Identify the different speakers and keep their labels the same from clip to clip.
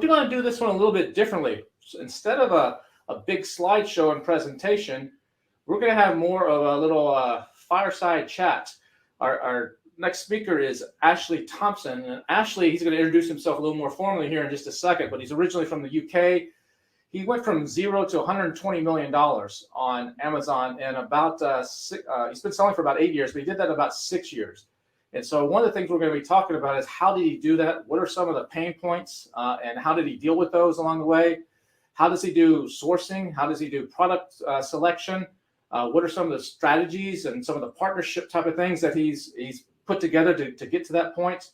Speaker 1: going to do this one a little bit differently. So instead of a big slideshow and presentation, we're going to have more of a little fireside chat. Our next speaker is Ashley Thompson. And Ashley, he's going to introduce himself a little more formally here in just a second, but he's originally from the UK. He went from 0 to $120 million on Amazon in about, he's been selling for about 8 years, but he did that in about 6 years. And so one of the things we're going to be talking about is how did he do that? What are some of the pain points and how did he deal with those along the way? How does he do sourcing? How does he do product selection? What are some of the strategies and some of the partnership type of things that he's put together to get to that point?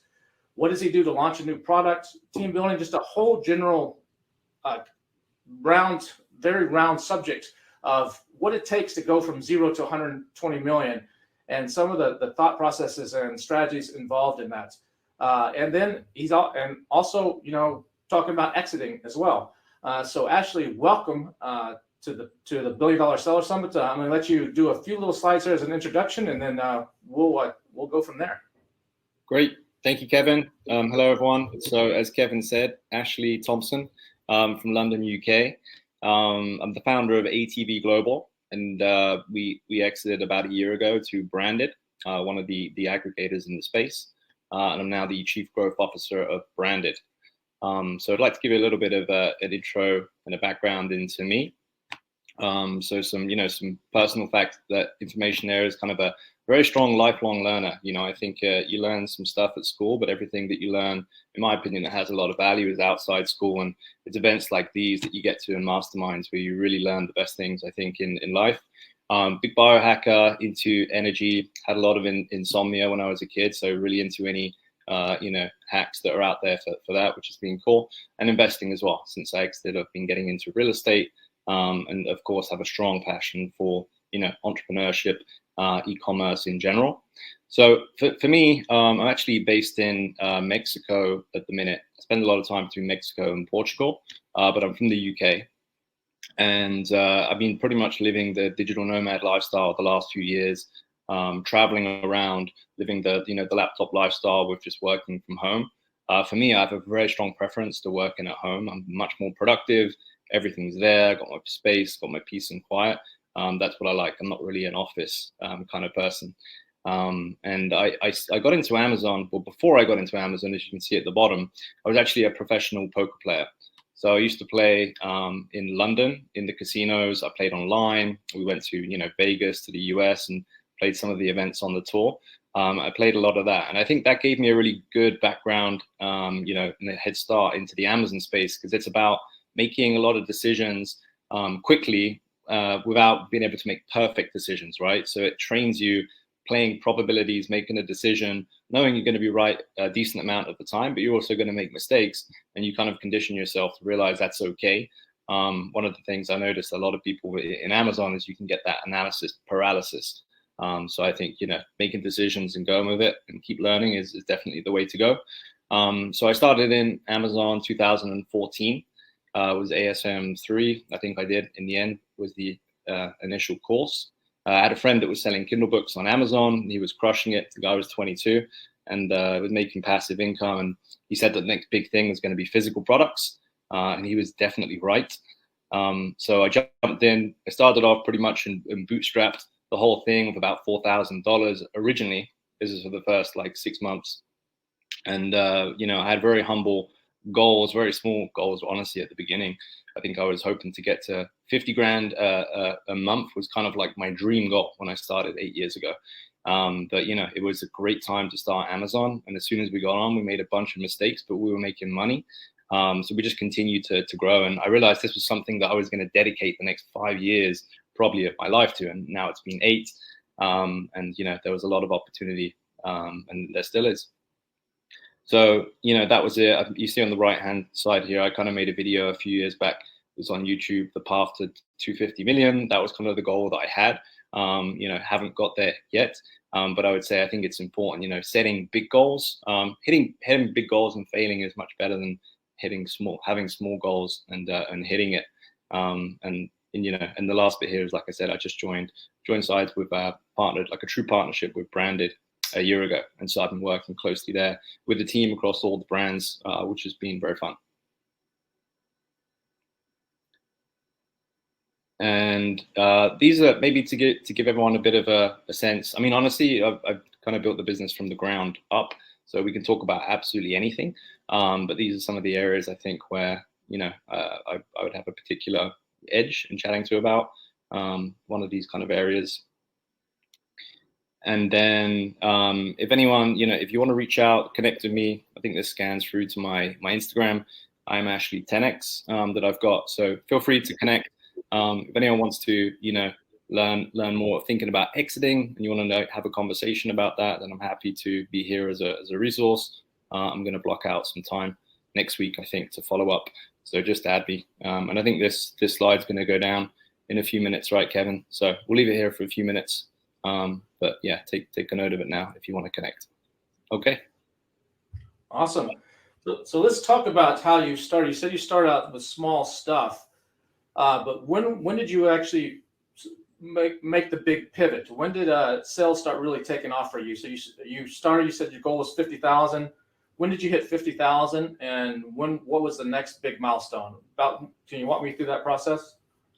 Speaker 1: What does he do to launch a new product? Team building, just a whole general very round subject of what it takes to go from 0 to 120 million and some of the thought processes and strategies involved in that. And then he's also, talking about exiting as well. So Ashley, welcome to the $1 Billion Seller Summit. I'm going to let you do a few little slides here as an introduction, and then we'll go from there.
Speaker 2: Great. Thank you, Kevin. Hello, everyone. So as Kevin said, Ashley Thompson from London, UK. I'm the founder of ATV Global, and we exited about a year ago to Branded, one of the aggregators in the space. And I'm now the Chief Growth Officer of Branded. So I'd like to give you a little bit of an intro and a background into me. So some personal facts, that information there is kind of a very strong lifelong learner. I think you learn some stuff at school, but everything that you learn, in my opinion, that has a lot of value is outside school. And it's events like these that you get to in masterminds where you really learn the best things, I think, in life. Big biohacker, into energy, had a lot of insomnia when I was a kid. So really into any, hacks that are out there for that, which has been cool. And investing as well. Since I exited, I've been getting into real estate. And of course, have a strong passion for, entrepreneurship, e-commerce in general. So for me, I'm actually based in Mexico at the minute. I spend a lot of time between Mexico and Portugal, but I'm from the UK. And I've been pretty much living the digital nomad lifestyle the last few years, traveling around, living the laptop lifestyle with just working from home. For me, I have a very strong preference to working at home. I'm much more productive. Everything's there, got my space, got my peace and quiet. That's what I like. I'm not really an office kind of person. And I got into Amazon. Well, before I got into Amazon, as you can see at the bottom, I was actually a professional poker player. So I used to play in London in the casinos. I played online. We went to Vegas, to the US, and played some of the events on the tour. I played a lot of that, and I think that gave me a really good background, and a head start into the Amazon space, because it's about making a lot of decisions quickly without being able to make perfect decisions, right? So it trains you playing probabilities, making a decision, knowing you're going to be right a decent amount of the time, but you're also going to make mistakes, and you kind of condition yourself to realize that's okay. One of the things I noticed a lot of people in Amazon is you can get that analysis paralysis. So I think, making decisions and going with it and keep learning is definitely the way to go. So I started in Amazon 2014. Was ASM 3, I think I did in the end, was the initial course. I had a friend that was selling Kindle books on Amazon. He was crushing it. The guy was 22 and was making passive income. And he said that the next big thing was going to be physical products. And he was definitely right. So I jumped in. I started off pretty much and bootstrapped the whole thing with about $4,000 originally. This is for the first 6 months. And, I had very humble goals, very small goals, honestly, at the beginning. I think I was hoping to get to 50 grand a month was kind of like my dream goal when I started 8 years ago. But, it was a great time to start Amazon. And as soon as we got on, we made a bunch of mistakes, but we were making money. So we just continued to grow. And I realized this was something that I was going to dedicate the next 5 years probably of my life to. And now it's been 8. And, there was a lot of opportunity, and there still is. So, that was it. You see on the right-hand side here, I kind of made a video a few years back. It was on YouTube, the path to 250 million. That was kind of the goal that I had. Haven't got there yet. But I would say I think it's important, setting big goals. Hitting big goals and failing is much better than having small goals and hitting it. And the last bit here is, like I said, I just joined sides with partnered, like a true partnership with Branded a year ago. And so I've been working closely there with the team across all the brands, which has been very fun. And these are maybe to give everyone a bit of a sense. I mean, honestly, I've kind of built the business from the ground up, so we can talk about absolutely anything. But these are some of the areas I think where I would have a particular edge in chatting to about one of these kind of areas. And then if anyone, if you want to reach out, connect with me, I think this scans through to my Instagram. I'm Ashley 10x that I've got. So feel free to connect. If anyone wants to, learn more, thinking about exiting, and you want to have a conversation about that, then I'm happy to be here as a resource. I'm going to block out some time next week, I think, to follow up. So just add me. And I think this slide's going to go down in a few minutes, right, Kevin? So we'll leave it here for a few minutes. But yeah, take a note of it now if you want to connect. Okay.
Speaker 1: Awesome. So let's talk about how you started. You said you started out with small stuff, but when did you actually make the big pivot? When did sales start really taking off for you? So you started. You said your goal was 50,000. When did you hit 50,000? And what was the next big milestone? Can you walk me through that process?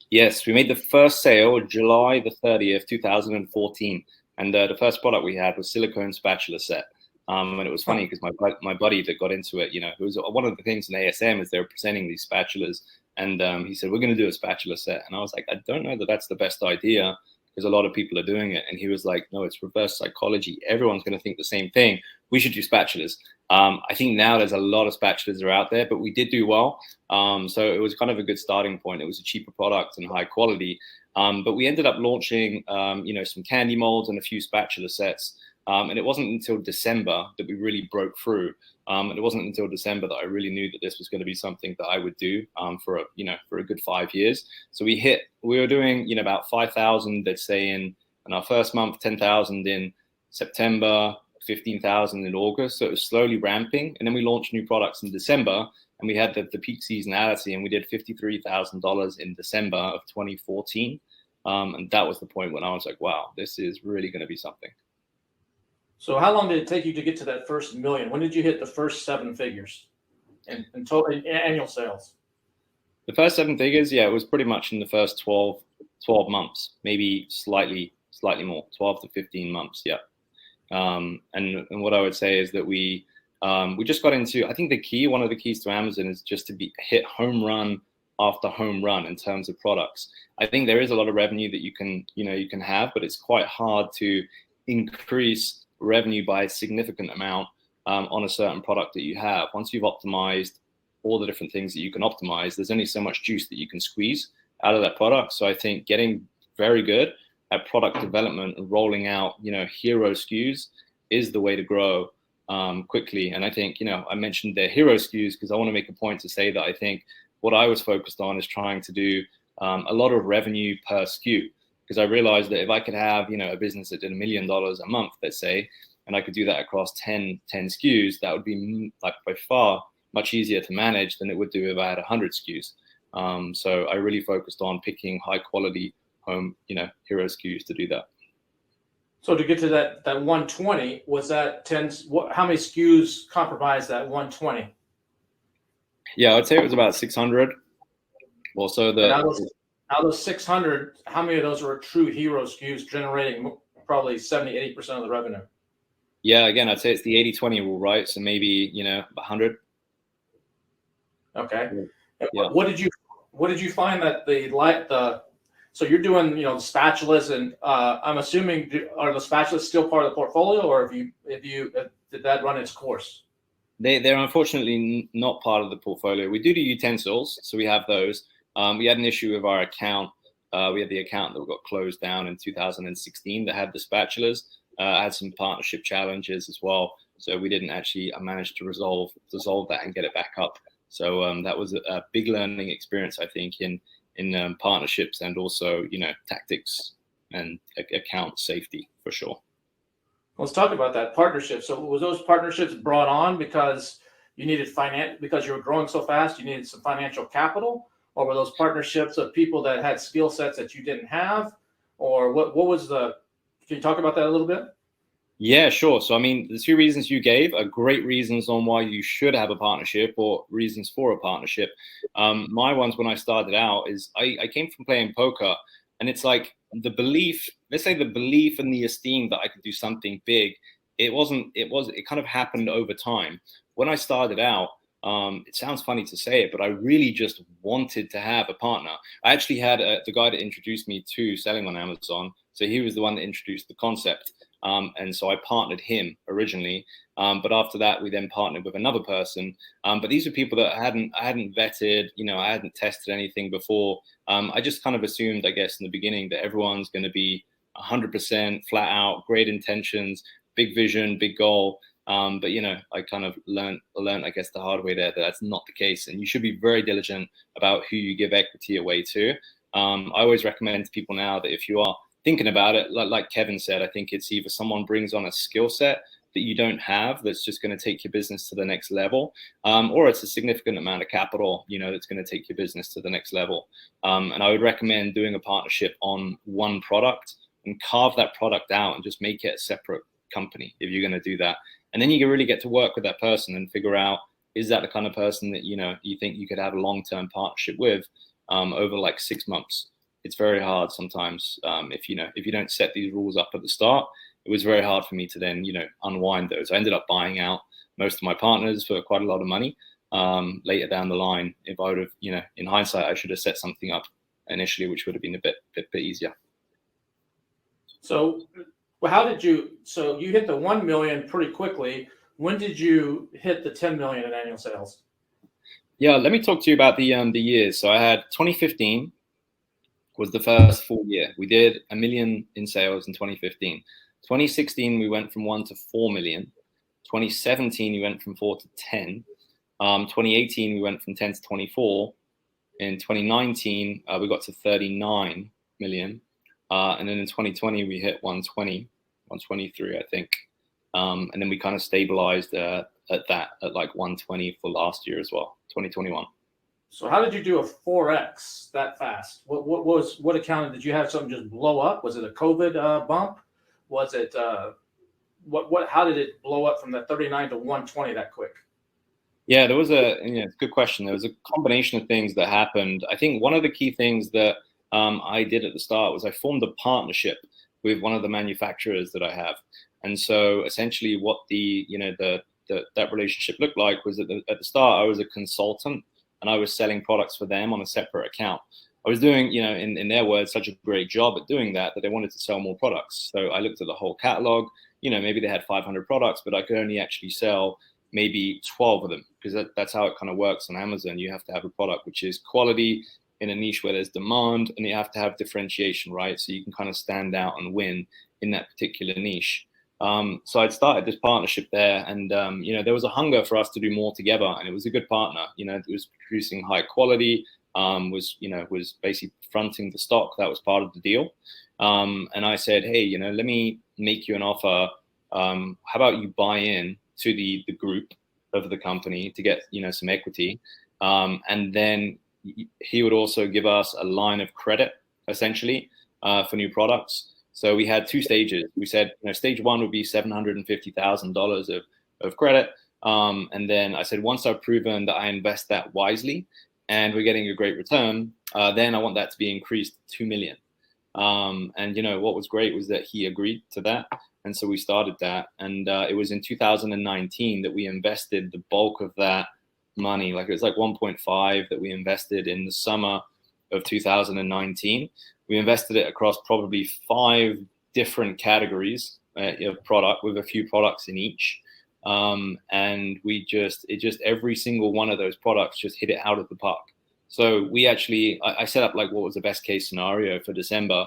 Speaker 2: Yes, we made the first sale July the 30th, 2014. And the first product we had was silicone spatula set. And it was funny because my buddy that got into it, it was one of the things in ASM is they were presenting these spatulas. And he said, we're going to do a spatula set. And I was like, I don't know that that's the best idea because a lot of people are doing it. And he was like, no, it's reverse psychology. Everyone's going to think the same thing. We should do spatulas. I think now there's a lot of spatulas that are out there, but we did do well. So it was kind of a good starting point. It was a cheaper product and high quality. But we ended up launching, some candy molds and a few spatula sets. And it wasn't until December that we really broke through. And it wasn't until December that I really knew that this was going to be something that I would do for a good 5 years. So we were doing, about 5,000, let's say in our first month, 10,000 in September, 15,000 in August. So it was slowly ramping. And then we launched new products in December and we had the peak seasonality and we did $53,000 in December of 2014. And that was the point when I was like, wow, this is really going to be something.
Speaker 1: So how long did it take you to get to that first million? When did you hit the first 7 figures in total in annual sales?
Speaker 2: The first 7 figures, yeah, it was pretty much in the first 12 months, maybe slightly more, 12 to 15 months, yeah. And what I would say is that we just got into, I think one of the keys to Amazon is just to hit home run after home run in terms of products. I think there is a lot of revenue that you can have, but it's quite hard to increase revenue by a significant amount on a certain product that you have. Once you've optimized all the different things that you can optimize, there's only so much juice that you can squeeze out of that product. So I think getting very good at product development and rolling out, hero SKUs is the way to grow quickly. And I think, I mentioned the hero SKUs because I want to make a point to say that I think what I was focused on is trying to do a lot of revenue per SKU. Because I realized that if I could have, a business that did $1 million a month, let's say, and I could do that across 10 SKUs, that would be like by far much easier to manage than it would do if I had 100 SKUs. So I really focused on picking high quality home, hero SKUs to do that.
Speaker 1: So to get to that 120, was that 10? How many SKUs comprised that 120?
Speaker 2: Yeah, I'd say it was about 600. Also,
Speaker 1: out of those 600, how many of those were true hero SKUs generating probably 70-80% of the revenue?
Speaker 2: Yeah, again, I'd say it's the 80-20 rule, right? So maybe 100.
Speaker 1: Okay.
Speaker 2: Yeah.
Speaker 1: What did you find that so you're doing the spatulas and I'm assuming are the spatulas still part of the portfolio or did that run its course?
Speaker 2: They're unfortunately not part of the portfolio. We do utensils, so we have those. We had an issue with our account. We had the account that got closed down in 2016 that had the spatulas. I had some partnership challenges as well, so we didn't actually manage to resolve that and get it back up. So that was a big learning experience, I think, in partnerships and also tactics and account safety for sure.
Speaker 1: Let's talk about that partnership. So was those partnerships brought on because you needed because you were growing so fast, you needed some financial capital? Or were those partnerships of people that had skill sets that you didn't have? Or what was can you talk about that a little bit?
Speaker 2: Yeah, sure. So, I mean, the two reasons you gave are great reasons on why you should have a partnership or reasons for a partnership. My ones when I started out is I came from playing poker, and it's like the belief, let's say the belief and the esteem that I could do something big. It kind of happened over time. When I started out, it sounds funny to say it, but I really just wanted to have a partner. I actually had the guy that introduced me to selling on Amazon. So he was the one that introduced the concept. And so I partnered him originally, but after that we then partnered with another person. But these are people that I hadn't vetted, I hadn't tested anything before. I just kind of assumed, I guess, in the beginning that everyone's going to be 100% flat out, great intentions, big vision, big goal. But I kind of learned, I guess, the hard way there that that's not the case, and you should be very diligent about who you give equity away to. I always recommend to people now that if you are thinking about it, like Kevin said, I think it's either someone brings on a skill set that you don't have that's just going to take your business to the next level, or it's a significant amount of capital, that's going to take your business to the next level. And I would recommend doing a partnership on one product and carve that product out and just make it a separate company if you're going to do that. And then you can really get to work with that person and figure out, is that the kind of person that, you think you could have a long-term partnership with over like 6 months. It's very hard sometimes if you don't set these rules up at the start. It was very hard for me to then unwind those. I ended up buying out most of my partners for quite a lot of money later down the line. If I would have, in hindsight, I should have set something up initially, which would have been a bit easier.
Speaker 1: So, so you hit the 1 million pretty quickly. When did you hit the 10 million in annual sales?
Speaker 2: Yeah, let me talk to you about the years. So I had 2015. Was the first full year. We did 1 million in sales in 2015. 2016, we went from 1 to 4 million. 2017, we went from 4 to 10. 2018, we went from 10 to 24. In 2019, we got to 39 million. And then in 2020, we hit 120, 123, I think. And then we kind of stabilized at like 120 for last year as well, 2021.
Speaker 1: So how did you do a 4x that fast? What accounted? Did you have something just blow up? Was it a COVID bump? Was it how did it blow up from the 39 to 120 that quick?
Speaker 2: Yeah, there was it's a good question. There was a combination of things that happened. I think one of the key things that I did at the start was I formed a partnership with one of the manufacturers that I have. And so essentially what that relationship looked like was at the start, I was a consultant and I was selling products for them on a separate account. I was doing, in their words, such a great job at doing that they wanted to sell more products. So I looked at the whole catalog, maybe they had 500 products, but I could only actually sell maybe 12 of them because that's how it kind of works on Amazon. You have to have a product which is quality in a niche where there's demand, and you have to have differentiation, right? So you can kind of stand out and win in that particular niche. So I'd started this partnership there, and there was a hunger for us to do more together, and it was a good partner. It was producing high quality, was basically fronting the stock. That was part of the deal. And I said, hey, let me make you an offer. How about you buy in to the group of the company to get some equity, and then he would also give us a line of credit essentially for new products. So we had 2 stages. We said, stage 1 would be $750,000 of credit. And then I said, once I've proven that I invest that wisely and we're getting a great return, then I want that to be increased to 2 million. And what was great was that he agreed to that. And so we started that. And it was in 2019 that we invested the bulk of that money. It was like 1.5 that we invested in the summer of 2019. We invested it across probably 5 different categories of product, with a few products in each. And every single one of those products just hit it out of the park. So I set up what was the best case scenario for December,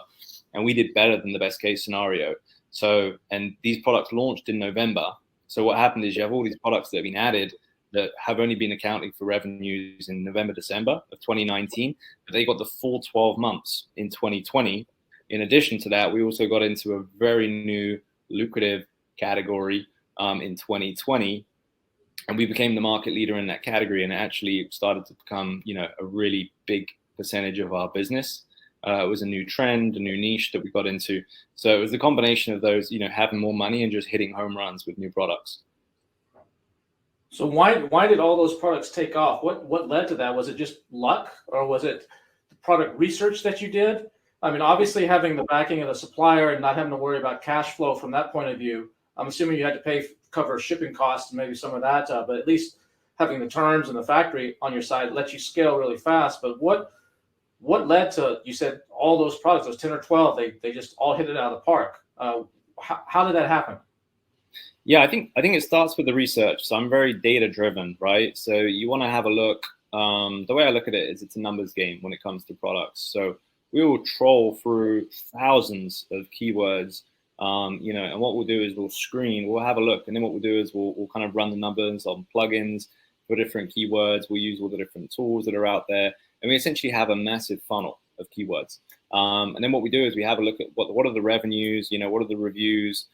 Speaker 2: and we did better than the best case scenario. So, and these products launched in November. So what happened is you have all these products that have been added that have only been accounting for revenues in November, December of 2019, but they got the full 12 months in 2020. In addition to that, we also got into a very new lucrative category in 2020, and we became the market leader in that category, and it actually started to become, a really big percentage of our business. It was a new trend, a new niche that we got into. So it was the combination of those, having more money and just hitting home runs with new products.
Speaker 1: So why did all those products take off? What led to that? Was it just luck, or was it the product research that you did? I mean, obviously having the backing of the supplier and not having to worry about cash flow from that point of view. I'm assuming you had to cover shipping costs and maybe some of that, but at least having the terms and the factory on your side lets you scale really fast. But what led to, you said all those products, those 10 or 12, they just all hit it out of the park. How did that happen?
Speaker 2: Yeah, I think it starts with the research. So I'm very data driven, right? So you want to have a look. The way I look at it is it's a numbers game when it comes to products. So we will troll through thousands of keywords, and what we'll do is we'll have a look, and then what we'll do is we'll kind of run the numbers on plugins for different keywords. We'll use all the different tools that are out there, and we essentially have a massive funnel of keywords. And then what we do is we have a look at what are the revenues, what are the reviews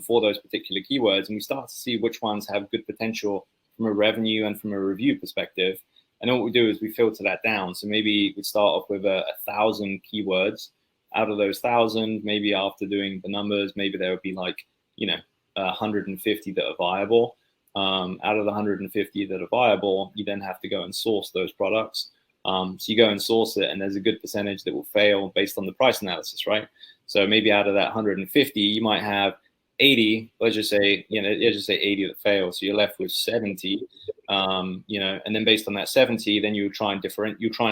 Speaker 2: for those particular keywords, and we start to see which ones have good potential from a revenue and from a review perspective. And then what we do is we filter that down. So maybe we start off with 1,000 keywords. Out of those 1,000, maybe after doing the numbers, maybe there would be 150 that are viable. Out of the 150 that are viable, you then have to go and source those products. So you go and source it, and there's a good percentage that will fail based on the price analysis, right? So maybe out of that 150, you might have 80, let's just say 80 that fail. So you're left with 70, and then based on that 70, then you try and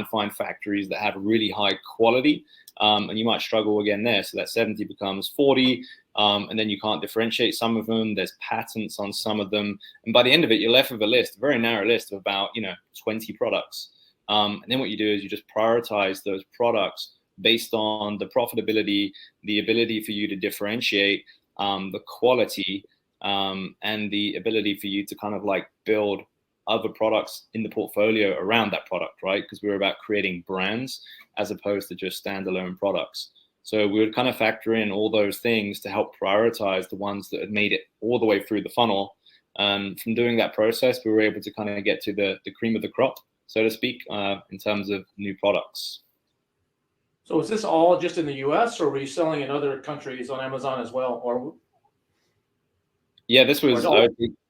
Speaker 2: find factories that have really high quality, and you might struggle again there. So that 70 becomes 40, and then you can't differentiate some of them. There's patents on some of them. And by the end of it, you're left with a very narrow list of about, 20 products. And then what you do is you just prioritize those products based on the profitability, the ability for you to differentiate, the quality, and the ability for you to kind of build other products in the portfolio around that product, right? Because we're about creating brands as opposed to just standalone products. So we would kind of factor in all those things to help prioritize the ones that had made it all the way through the funnel. And from doing that process, we were able to kind of get to the cream of the crop, so to speak, in terms of new products.
Speaker 1: So is this all just in the U.S., or were you selling in other countries on Amazon as well? Or
Speaker 2: yeah, this was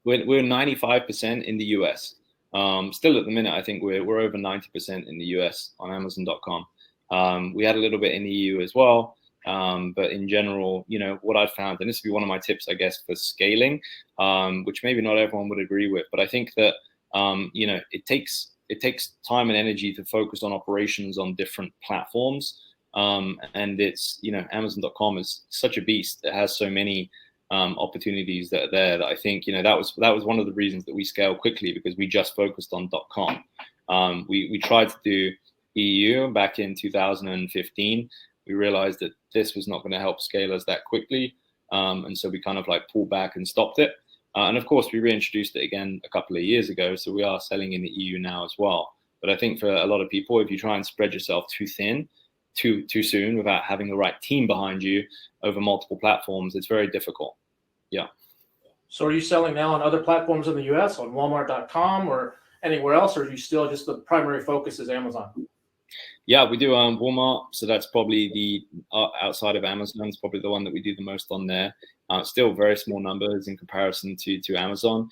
Speaker 2: we're 95% in the U.S. Still at the minute, I think we're over 90% in the U.S. on Amazon.com. We had a little bit in the EU as well, but in general, what I've found, and this would be one of my tips, I guess, for scaling, which maybe not everyone would agree with, but I think that it takes time and energy to focus on operations on different platforms. And it's, Amazon.com is such a beast. It has so many opportunities that are there that I think, that was one of the reasons that we scaled quickly, because we just focused on .com. We tried to do EU back in 2015. We realized that this was not going to help scale us that quickly. And so we kind of pulled back and stopped it. And of course, we reintroduced it again a couple of years ago. So we are selling in the EU now as well. But I think for a lot of people, if you try and spread yourself too thin, too soon without having the right team behind you over multiple platforms, it's very difficult. Yeah.
Speaker 1: So are you selling now on other platforms in the US, on Walmart.com or anywhere else, or are you still just the primary focus is Amazon?
Speaker 2: Yeah, we do Walmart. So that's probably the outside of Amazon, it's probably the one that we do the most on there. Still very small numbers in comparison to Amazon.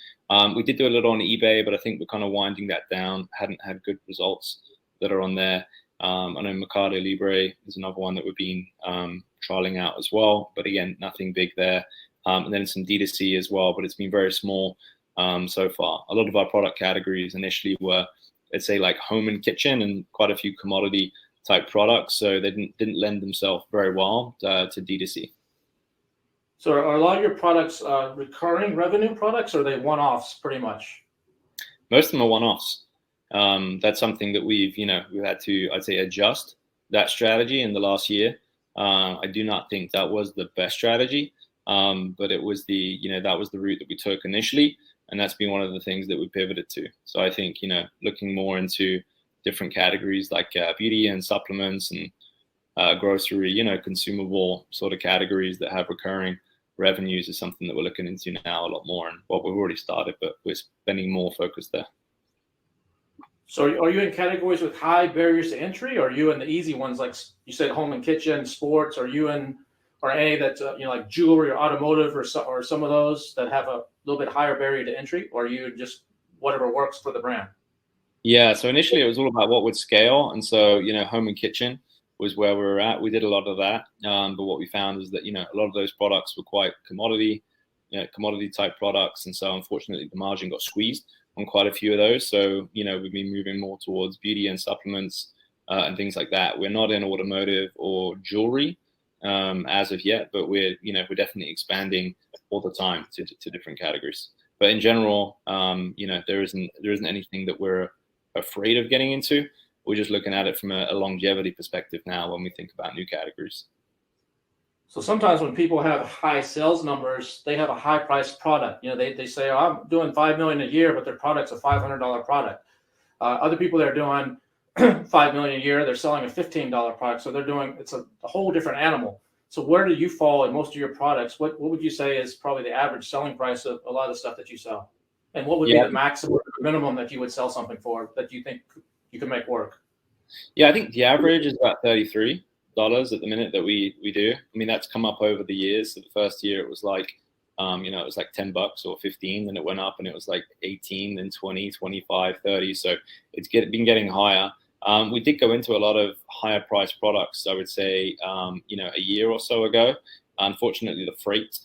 Speaker 2: We did do a little on eBay, but I think we're kind of winding that down. Hadn't had good results that are on there. I know Mercado Libre is another one that we've been trialing out as well, but again, nothing big there. And then some D2C as well, but it's been very small so far. A lot of our product categories initially were, let's say, home and kitchen, and quite a few commodity type products, so they didn't lend themselves very well to D2C.
Speaker 1: So are a lot of your products recurring revenue products, or are they one-offs pretty much?
Speaker 2: Most of them are one-offs. That's something that we've had to, I'd say, adjust that strategy in the last year. I do not think that was the best strategy, but it was that was the route that we took initially, and that's been one of the things that we pivoted to. So I think, looking more into different categories like beauty and supplements and grocery, consumable sort of categories that have recurring revenues is something that we're looking into now a lot more, and what we've already started, but we're spending more focus there.
Speaker 1: So are you in categories with high barriers to entry, or are you in the easy ones like you said, home and kitchen, sports? Are you in, or any that like jewelry or automotive, or some of those that have a little bit higher barrier to entry, or are you just whatever works for the brand?
Speaker 2: Yeah, so initially it was all about what would scale, and so home and kitchen was where we were at. We did a lot of that, but what we found is that a lot of those products were quite commodity type products, and so unfortunately the margin got squeezed on quite a few of those. So we've been moving more towards beauty and supplements and things like that. We're not in automotive or jewelry as of yet, but we're definitely expanding all the time to different categories. But in general, there isn't anything that we're afraid of getting into. We're just looking at it from a longevity perspective now when we think about new categories.
Speaker 1: So sometimes when people have high sales numbers, they have a high priced product. They say, oh, I'm doing 5 million a year, but their product's a $500 product. Other people that are doing 5 million a year, they're selling a $15 product. So it's a whole different animal. So where do you fall in most of your products? What would you say is probably the average selling price of a lot of the stuff that you sell? And what would be the maximum or minimum that you would sell something for that you think you can make work?
Speaker 2: Yeah, I think the average is about $33 at the minute that we do. I mean, that's come up over the years. So the first year it was like, it was like $10 or 15, then it went up and it was like 18, then 20, 25, 30. So it's been getting higher. We did go into a lot of higher priced products, I would say, a year or so ago. Unfortunately, the freight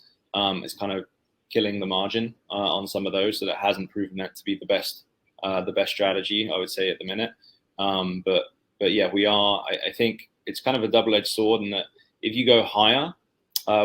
Speaker 2: is kind of killing the margin on some of those. So that hasn't proven that to be the best strategy, I would say, at the minute. But yeah, we are. I think it's kind of a double-edged sword in that if you go higher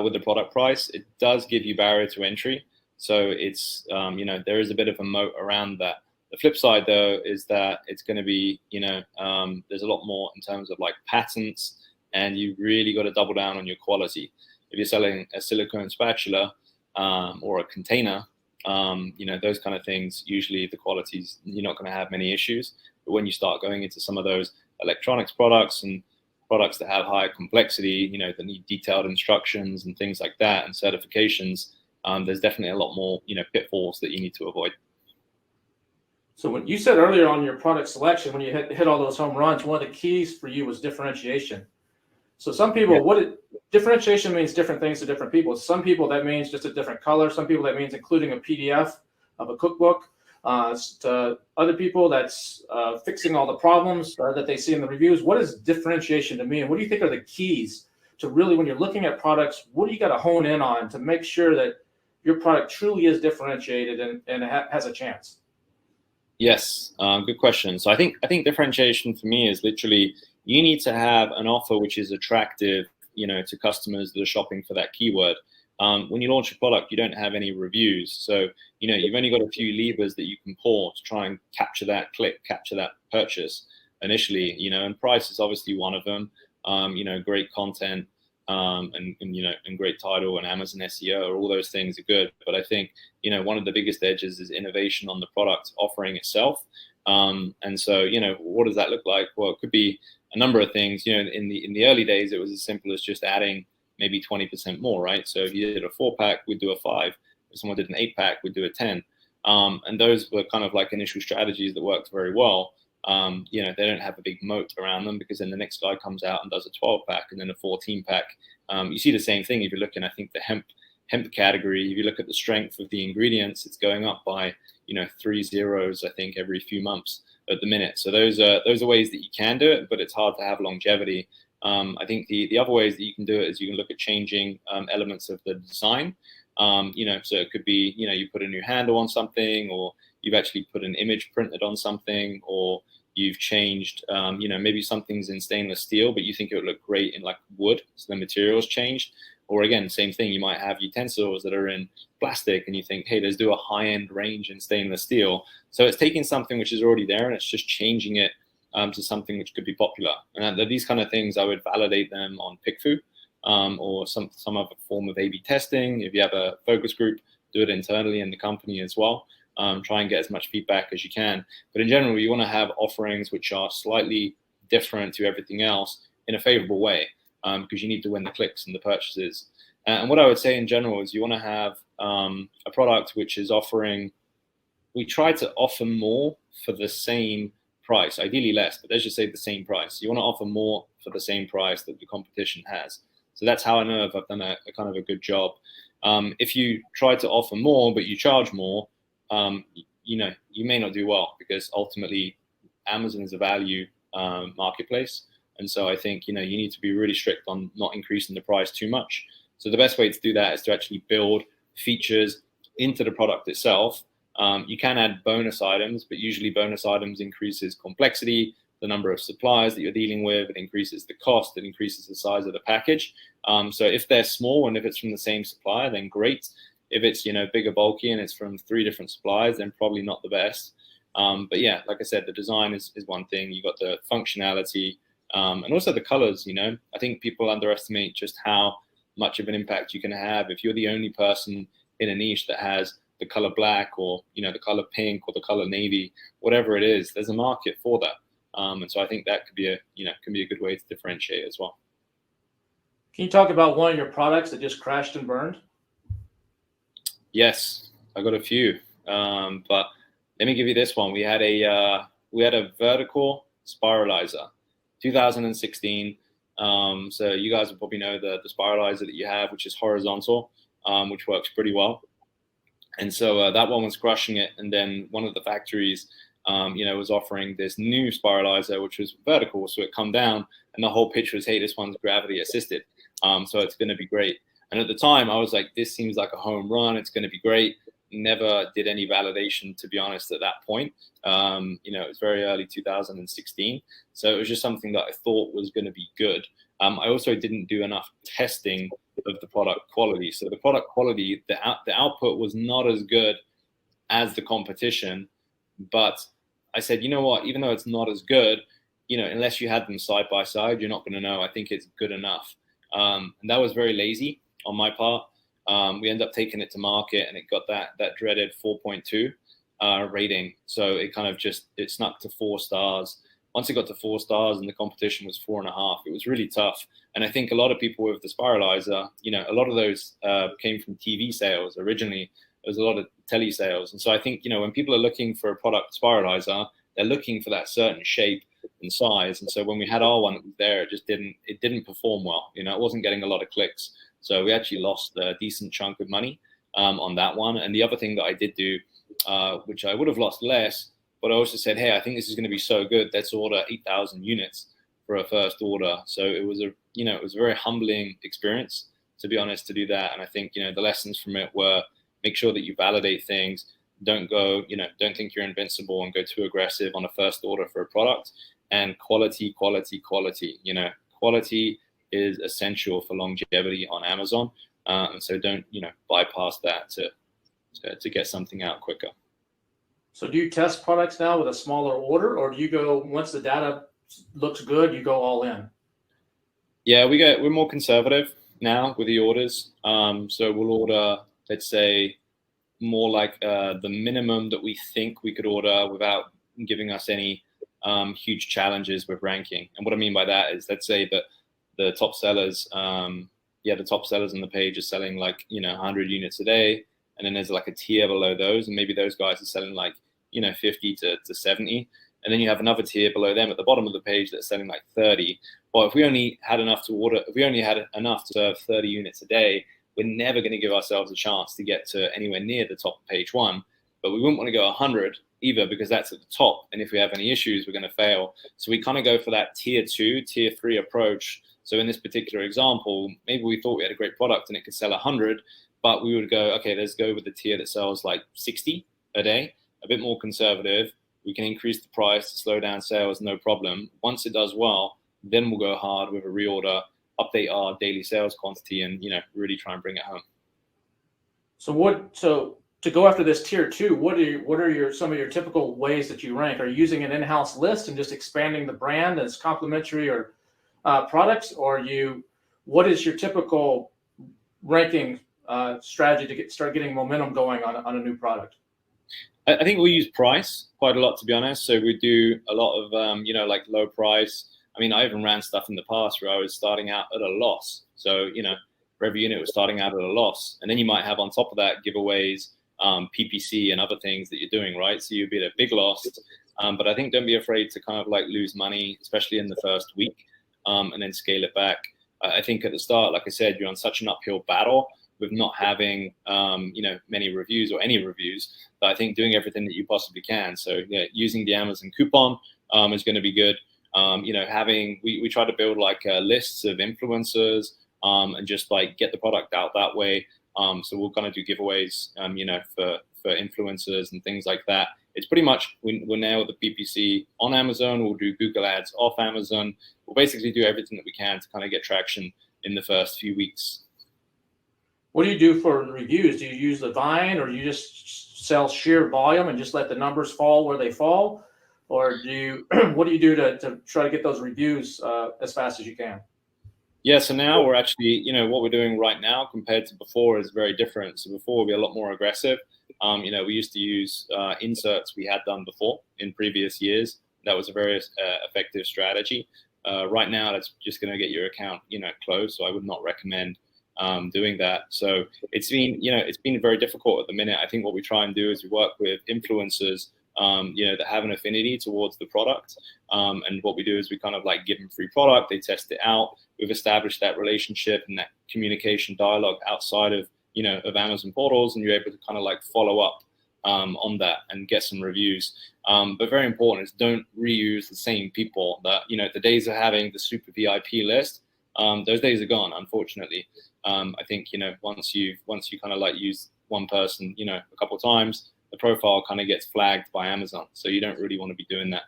Speaker 2: with the product price, it does give you barrier to entry. So it's there is a bit of a moat around that. The flip side, though, is that it's going to be there's a lot more in terms of like patents, and you really got to double down on your quality. If you're selling a silicone spatula or a container, those kind of things, usually the qualities, you're not going to have many issues. But when you start going into some of those electronics products and products that have higher complexity, that need detailed instructions and things like that and certifications, there's definitely a lot more, pitfalls that you need to avoid.
Speaker 1: So when you said earlier on your product selection, when you hit all those home runs, one of the keys for you was differentiation. So some people, differentiation means different things to different people. Some people that means just a different color. Some people that means including a PDF of a cookbook. To other people, that's fixing all the problems that they see in the reviews. What is differentiation to me, and what do you think are the keys to really, when you're looking at products, what do you got to hone in on to make sure that your product truly is differentiated and has a chance?
Speaker 2: Yes, good question. So I think differentiation for me is literally you need to have an offer which is attractive, to customers that are shopping for that keyword. When you launch a product, you don't have any reviews, so you've only got a few levers that you can pull to try and capture that click, capture that purchase initially. And price is obviously one of them. Great content, and great title and Amazon SEO, all those things are good. But I think one of the biggest edges is innovation on the product offering itself. And so what does that look like? Well, it could be a number of things. In the early days, it was as simple as just adding maybe 20% more, right? So if you did a 4-pack, we'd do a 5. If someone did an 8-pack, we'd do a 10. And those were kind of like initial strategies that worked very well. They don't have a big moat around them because then the next guy comes out and does a 12-pack and then a 14-pack. You see the same thing if you're looking, I think, the hemp category. If you look at the strength of the ingredients, it's going up by 3 zeros, I think, every few months at the minute. So those are ways that you can do it, but it's hard to have longevity. I think the other ways that you can do it is you can look at changing elements of the design. So it could be, you put a new handle on something, or you've actually put an image printed on something, or you've changed, maybe something's in stainless steel, but you think it would look great in like wood, so the material's changed. Or again, same thing, you might have utensils that are in plastic and you think, hey, let's do a high-end range in stainless steel. So it's taking something which is already there and it's just changing it to something which could be popular. And these kind of things, I would validate them on PickFu or some other form of A/B testing. If you have a focus group, do it internally in the company as well. Try and get as much feedback as you can. But in general, you want to have offerings which are slightly different to everything else in a favorable way, because you need to win the clicks and the purchases. And what I would say in general is you want to have a product which is offering, we try to offer more for the same price, ideally less, but let's just say the same price. You want to offer more for the same price that the competition has. So that's how I know if I've done a kind of a good job. If you try to offer more, but you charge more, you know, you may not do well, because ultimately Amazon is a value marketplace. And so I think, you know, you need to be really strict on not increasing the price too much. So the best way to do that is to actually build features into the product itself. You can add bonus items, but usually bonus items increases complexity, the number of suppliers that you're dealing with, it increases the cost, it increases the size of the package. So if they're small and if it's from the same supplier, then great. If it's, you know, bigger, bulky, and it's from 3 different suppliers, then probably not the best. But yeah, like I said, the design is one thing. You got the functionality, and also the colors. You know, I think people underestimate just how much of an impact you can have if you're the only person in a niche that has the color black, or, you know, the color pink, or the color navy, whatever it is. There's a market for that, and so I think that could be a good way to differentiate as well.
Speaker 1: Can you talk about one of your products that just crashed and burned?
Speaker 2: Yes, I got a few, but let me give you this one. We had a vertical spiralizer, 2016. So you guys will probably know the spiralizer that you have, which is horizontal, which works pretty well. And so that one was crushing it. And then one of the factories, you know, was offering this new spiralizer, which was vertical, so it come down, and the whole pitch was, hey, this one's gravity assisted, so it's going to be great. And at the time, I was like, this seems like a home run. It's going to be great. Never did any validation, to be honest, at that point. You know, it was very early 2016. So it was just something that I thought was going to be good. I also didn't do enough testing of the product quality. So the product quality, the output was not as good as the competition. But I said, you know what, even though it's not as good, you know, unless you had them side by side, you're not going to know. I think it's good enough. And that was very lazy on my part. We ended up taking it to market, and it got that dreaded 4.2 rating. So it kind of it snuck to 4 stars. Once it got to 4 stars and the competition was 4.5, it was really tough. And I think a lot of people with the spiralizer, you know, a lot of those came from TV sales. Originally, there was a lot of tele sales. And so I think, you know, when people are looking for a product spiralizer, they're looking for that certain shape and size. And so when we had our one that was there, it didn't perform well. You know, it wasn't getting a lot of clicks. So we actually lost a decent chunk of money on that one. And the other thing that I did do, which I would have lost less, but I also said, hey, I think this is going to be so good, let's order 8,000 units for a first order. So it was a very humbling experience, to be honest, to do that. And I think, you know, the lessons from it were, make sure that you validate things. Don't think you're invincible and go too aggressive on a first order for a product. And quality. You know, quality is essential for longevity on Amazon. And so don't, you know, bypass that to get something out quicker.
Speaker 1: So do you test products now with a smaller order, or do you go, once the data looks good, you go all in?
Speaker 2: Yeah, we're more conservative now with the orders. So we'll order, let's say, more like the minimum that we think we could order without giving us any huge challenges with ranking. And what I mean by that is, let's say that the top sellers, the top sellers on the page are selling like, you know, 100 units a day. And then there's like a tier below those. And maybe those guys are selling like, you know, 50 to 70. And then you have another tier below them at the bottom of the page that's selling like 30. Well, if we only had enough to serve 30 units a day, we're never going to give ourselves a chance to get to anywhere near the top of page 1. But we wouldn't want to go 100 either, because that's at the top. And if we have any issues, we're going to fail. So we kind of go for that tier 2, tier 3 approach. So in this particular example, maybe we thought we had a great product and it could sell 100, but we would go, okay, let's go with the tier that sells like 60 a day, a bit more conservative. We can increase the price to slow down sales, no problem. Once it does well, then we'll go hard with a reorder, update our daily sales quantity, and, you know, really try and bring it home.
Speaker 1: So to go after this tier 2, what are some of your typical ways that you rank? Are you using an in-house list and just expanding the brand as complementary or products, or what is your typical ranking strategy to start getting momentum going on a new product?
Speaker 2: I think we use price quite a lot, to be honest. So we do a lot of, like low price. I mean, I even ran stuff in the past where I was starting out at a loss. So, you know, for every unit was starting out at a loss. And then you might have on top of that giveaways, PPC and other things that you're doing, right? So you'd be at a big loss. But I think don't be afraid to kind of like lose money, especially in the first week, and then scale it back. I think at the start, like I said, you're on such an uphill battle with not having, many reviews or any reviews. But I think doing everything that you possibly can. So yeah, using the Amazon coupon is going to be good. We try to build like lists of influencers and just like get the product out that way. So we'll kind of do giveaways, for influencers and things like that. It's pretty much we're now the PPC on Amazon. We'll do Google ads off Amazon. We'll basically do everything that we can to kind of get traction in the first few weeks.
Speaker 1: What do you do for reviews? Do you use the Vine, or do you just sell sheer volume and just let the numbers fall where they fall? Or what do you do to try to get those reviews as fast as you can?
Speaker 2: Yeah, so now we're actually, what we're doing right now compared to before is very different. So before we'd be a lot more aggressive. We used to use inserts we had done before in previous years. That was a very effective strategy. Right now, that's just going to get your account, closed. So I would not recommend doing that. So it's been very difficult at the minute. I think what we try and do is we work with influencers, that have an affinity towards the product. And what we do is we kind of like give them free product. They test it out. We've established that relationship and that communication dialogue outside of Amazon portals, and you're able to kind of like follow up on that and get some reviews. But very important is don't reuse the same people. That the days of having the super VIP list, those days are gone, unfortunately. I think once you kind of like use one person a couple of times, the profile kind of gets flagged by Amazon. So you don't really want to be doing that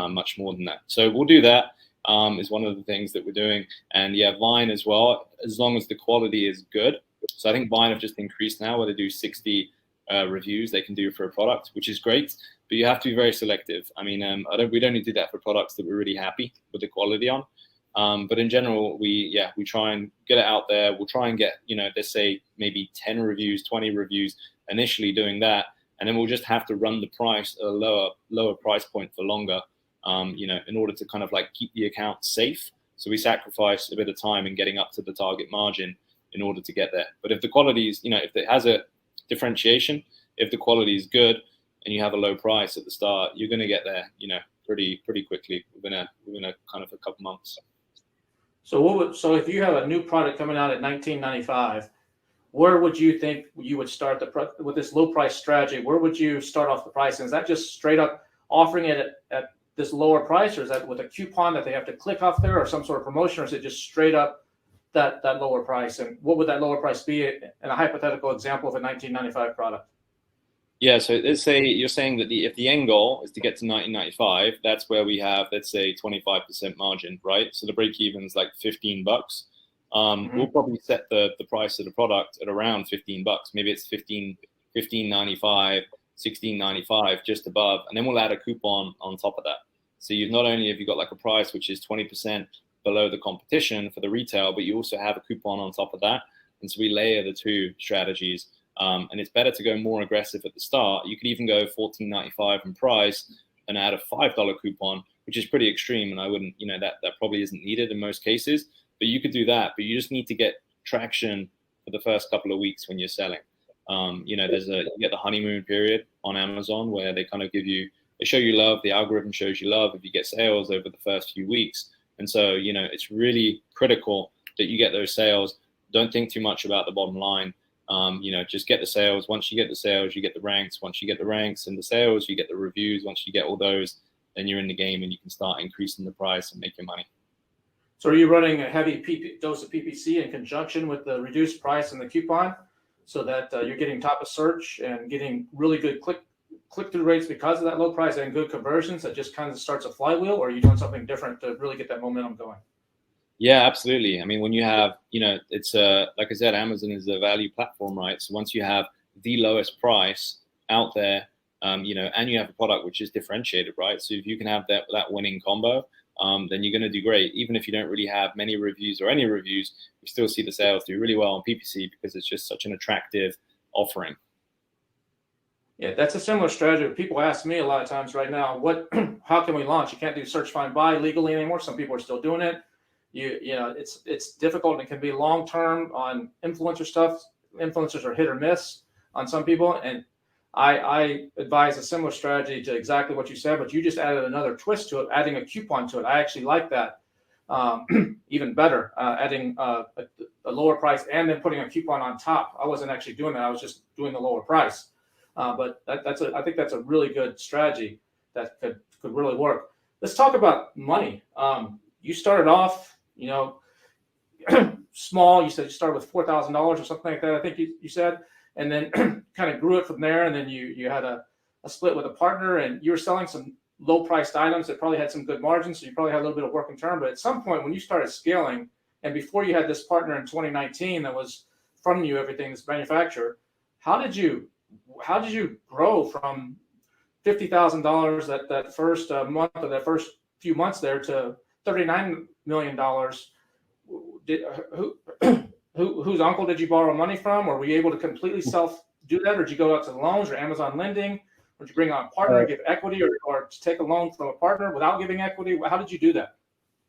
Speaker 2: much more than that. So we'll do that. Is one of the things that we're doing. And yeah, Vine as well, as long as the quality is good. So I think Vine have just increased now where they do 60 reviews they can do for a product, which is great, but you have to be very selective. I mean, we'd only do that for products that we're really happy with the quality on. But in general, we try and get it out there. We'll try and get, let's say maybe 10 reviews, 20 reviews initially doing that. And then we'll just have to run the price at a lower price point for longer, in order to kind of like keep the account safe. So we sacrifice a bit of time in getting up to the target margin in order to get there. But if the quality is, if it has a differentiation, if the quality is good and you have a low price at the start, you're going to get there, pretty quickly within a kind of a couple months.
Speaker 1: So if you have a new product coming out at $19.95, where would you think you would start with this low price strategy? Where would you start off the price? And is that just straight up offering it at this lower price, or is that with a coupon that they have to click off there, or some sort of promotion, or is it just straight up that lower price? And what would that lower price be in a hypothetical example of a $19.95 product?
Speaker 2: Yeah, so let's say you're saying that if the end goal is to get to $19.95, that's where we have, let's say, 25% margin, right? So the break even is like $15. We'll probably set the price of the product at around $15. Maybe it's $15.95, $16.95, just above, and then we'll add a coupon on top of that. So you've not only have you got like a price which is 20% below the competition for the retail, but you also have a coupon on top of that. And so we layer the two strategies. And it's better to go more aggressive at the start. You could even go $14.95 in price and add a $5 coupon, which is pretty extreme. And I wouldn't, that probably isn't needed in most cases. But you could do that. But you just need to get traction for the first couple of weeks when you're selling. You get the honeymoon period on Amazon where they kind of they show you love. The algorithm shows you love if you get sales over the first few weeks. And so, it's really critical that you get those sales. Don't think too much about the bottom line. Just get the sales. Once you get the sales, you get the ranks. Once you get the ranks and the sales, you get the reviews. Once you get all those, then you're in the game and you can start increasing the price and making money. So
Speaker 1: are you running a heavy dose of PPC in conjunction with the reduced price and the coupon so that you're getting top of search and getting really good click-through rates because of that low price and good conversions that just kind of starts a flywheel, or are you doing something different to really get that momentum going?
Speaker 2: Yeah, absolutely. I mean, when you have, it's like I said, Amazon is a value platform, right? So once you have the lowest price out there, and you have a product which is differentiated, right? So if you can have that winning combo, then you're going to do great. Even if you don't really have many reviews or any reviews, you still see the sales do really well on PPC because it's just such an attractive offering.
Speaker 1: Yeah, that's a similar strategy. People ask me a lot of times right now, how can we launch? You can't do search, find, buy legally anymore. Some people are still doing it. It's difficult and it can be long term on influencer stuff. Influencers are hit or miss on some people, and I advise a similar strategy to exactly what you said, but you just added another twist to it, adding a coupon to it. I actually like that even better, adding a lower price and then putting a coupon on top. I wasn't actually doing that. I was just doing the lower price. But I think that's a really good strategy that could really work. Let's talk about money. You started off, small. You said you started with $4,000 or something like that, I think you said, and then kind of grew it from there. And then you had a split with a partner, and you were selling some low priced items that probably had some good margins. So you probably had a little bit of working term. But at some point when you started scaling, and before you had this partner in 2019 that was funding you everything, this manufacturer, how did you grow from $50,000 that first month or that first few months there to $39 million? Whose uncle did you borrow money from? Or were you able to completely self do that? Or did you go out to the loans or Amazon lending? Or did you bring on a partner, give equity, or take a loan from a partner without giving equity? How did you do that?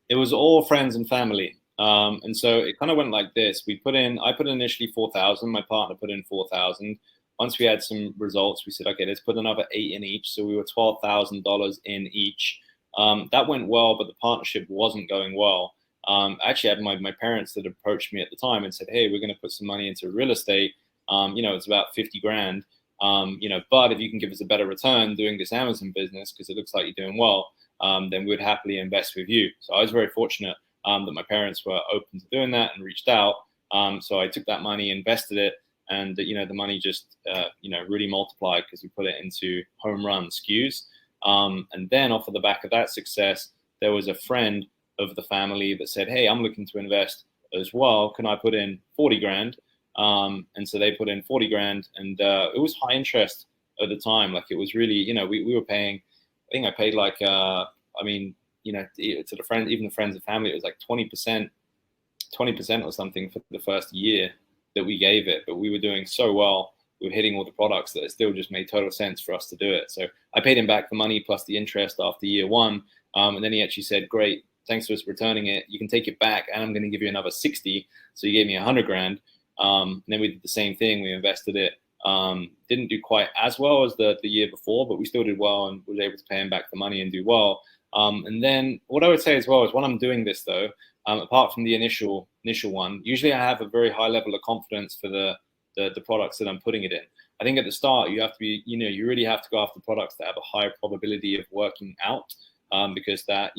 Speaker 2: It was all friends and family. And so it kind of went like this. I put in initially 4,000. My partner put in 4,000. Once we had some results, we said, okay, let's put another 8 in each. So we were $12,000 in each. That went well, but the partnership wasn't going well. I actually had my parents that approached me at the time and said, hey, we're going to put some money into real estate. It's about 50 grand. But if you can give us a better return doing this Amazon business, because it looks like you're doing well, then we would happily invest with you. So I was very fortunate that my parents were open to doing that and reached out. So I took that money, invested it, and the money just really multiplied because we put it into home run SKUs. And then off of the back of that success, there was a friend of the family that said, hey, I'm looking to invest as well. Can I put in 40 grand? And so they put in 40 grand, and it was high interest at the time. Like, it was really, we were paying, I think I paid like, to the friends, even the friends and family, it was like 20% or something for the first year that we gave it. But we were doing so well, we were hitting all the products that it still just made total sense for us to do it. So I paid him back the money plus the interest after year one. And then he actually said, great, thanks for us returning it. You can take it back, and I'm going to give you another 60. So he gave me 100 grand. And then we did the same thing. We invested it. Didn't do quite as well as the year before, but we still did well and was able to pay him back the money and do well. And then what I would say as well is, when I'm doing this though, apart from the initial one, usually I have a very high level of confidence for the products that I'm putting it in. I think at the start you have to be, you really have to go after products that have a higher probability of working out, because that,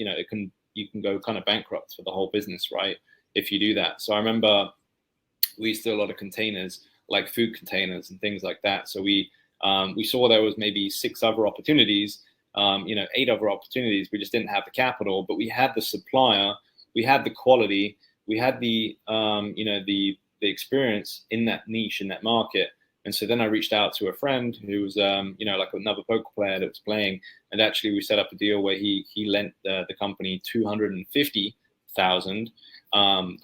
Speaker 2: you can go kind of bankrupt for the whole business, right, if you do that. So I remember we used to do a lot of containers, like food containers and things like that. So we saw there was maybe 6 other opportunities, 8 other opportunities. We just didn't have the capital, but we had the supplier, we had the quality, we had the experience in that niche, in that market. And so then I reached out to a friend who was, like another poker player that was playing. And actually we set up a deal where he lent the company $250,000, and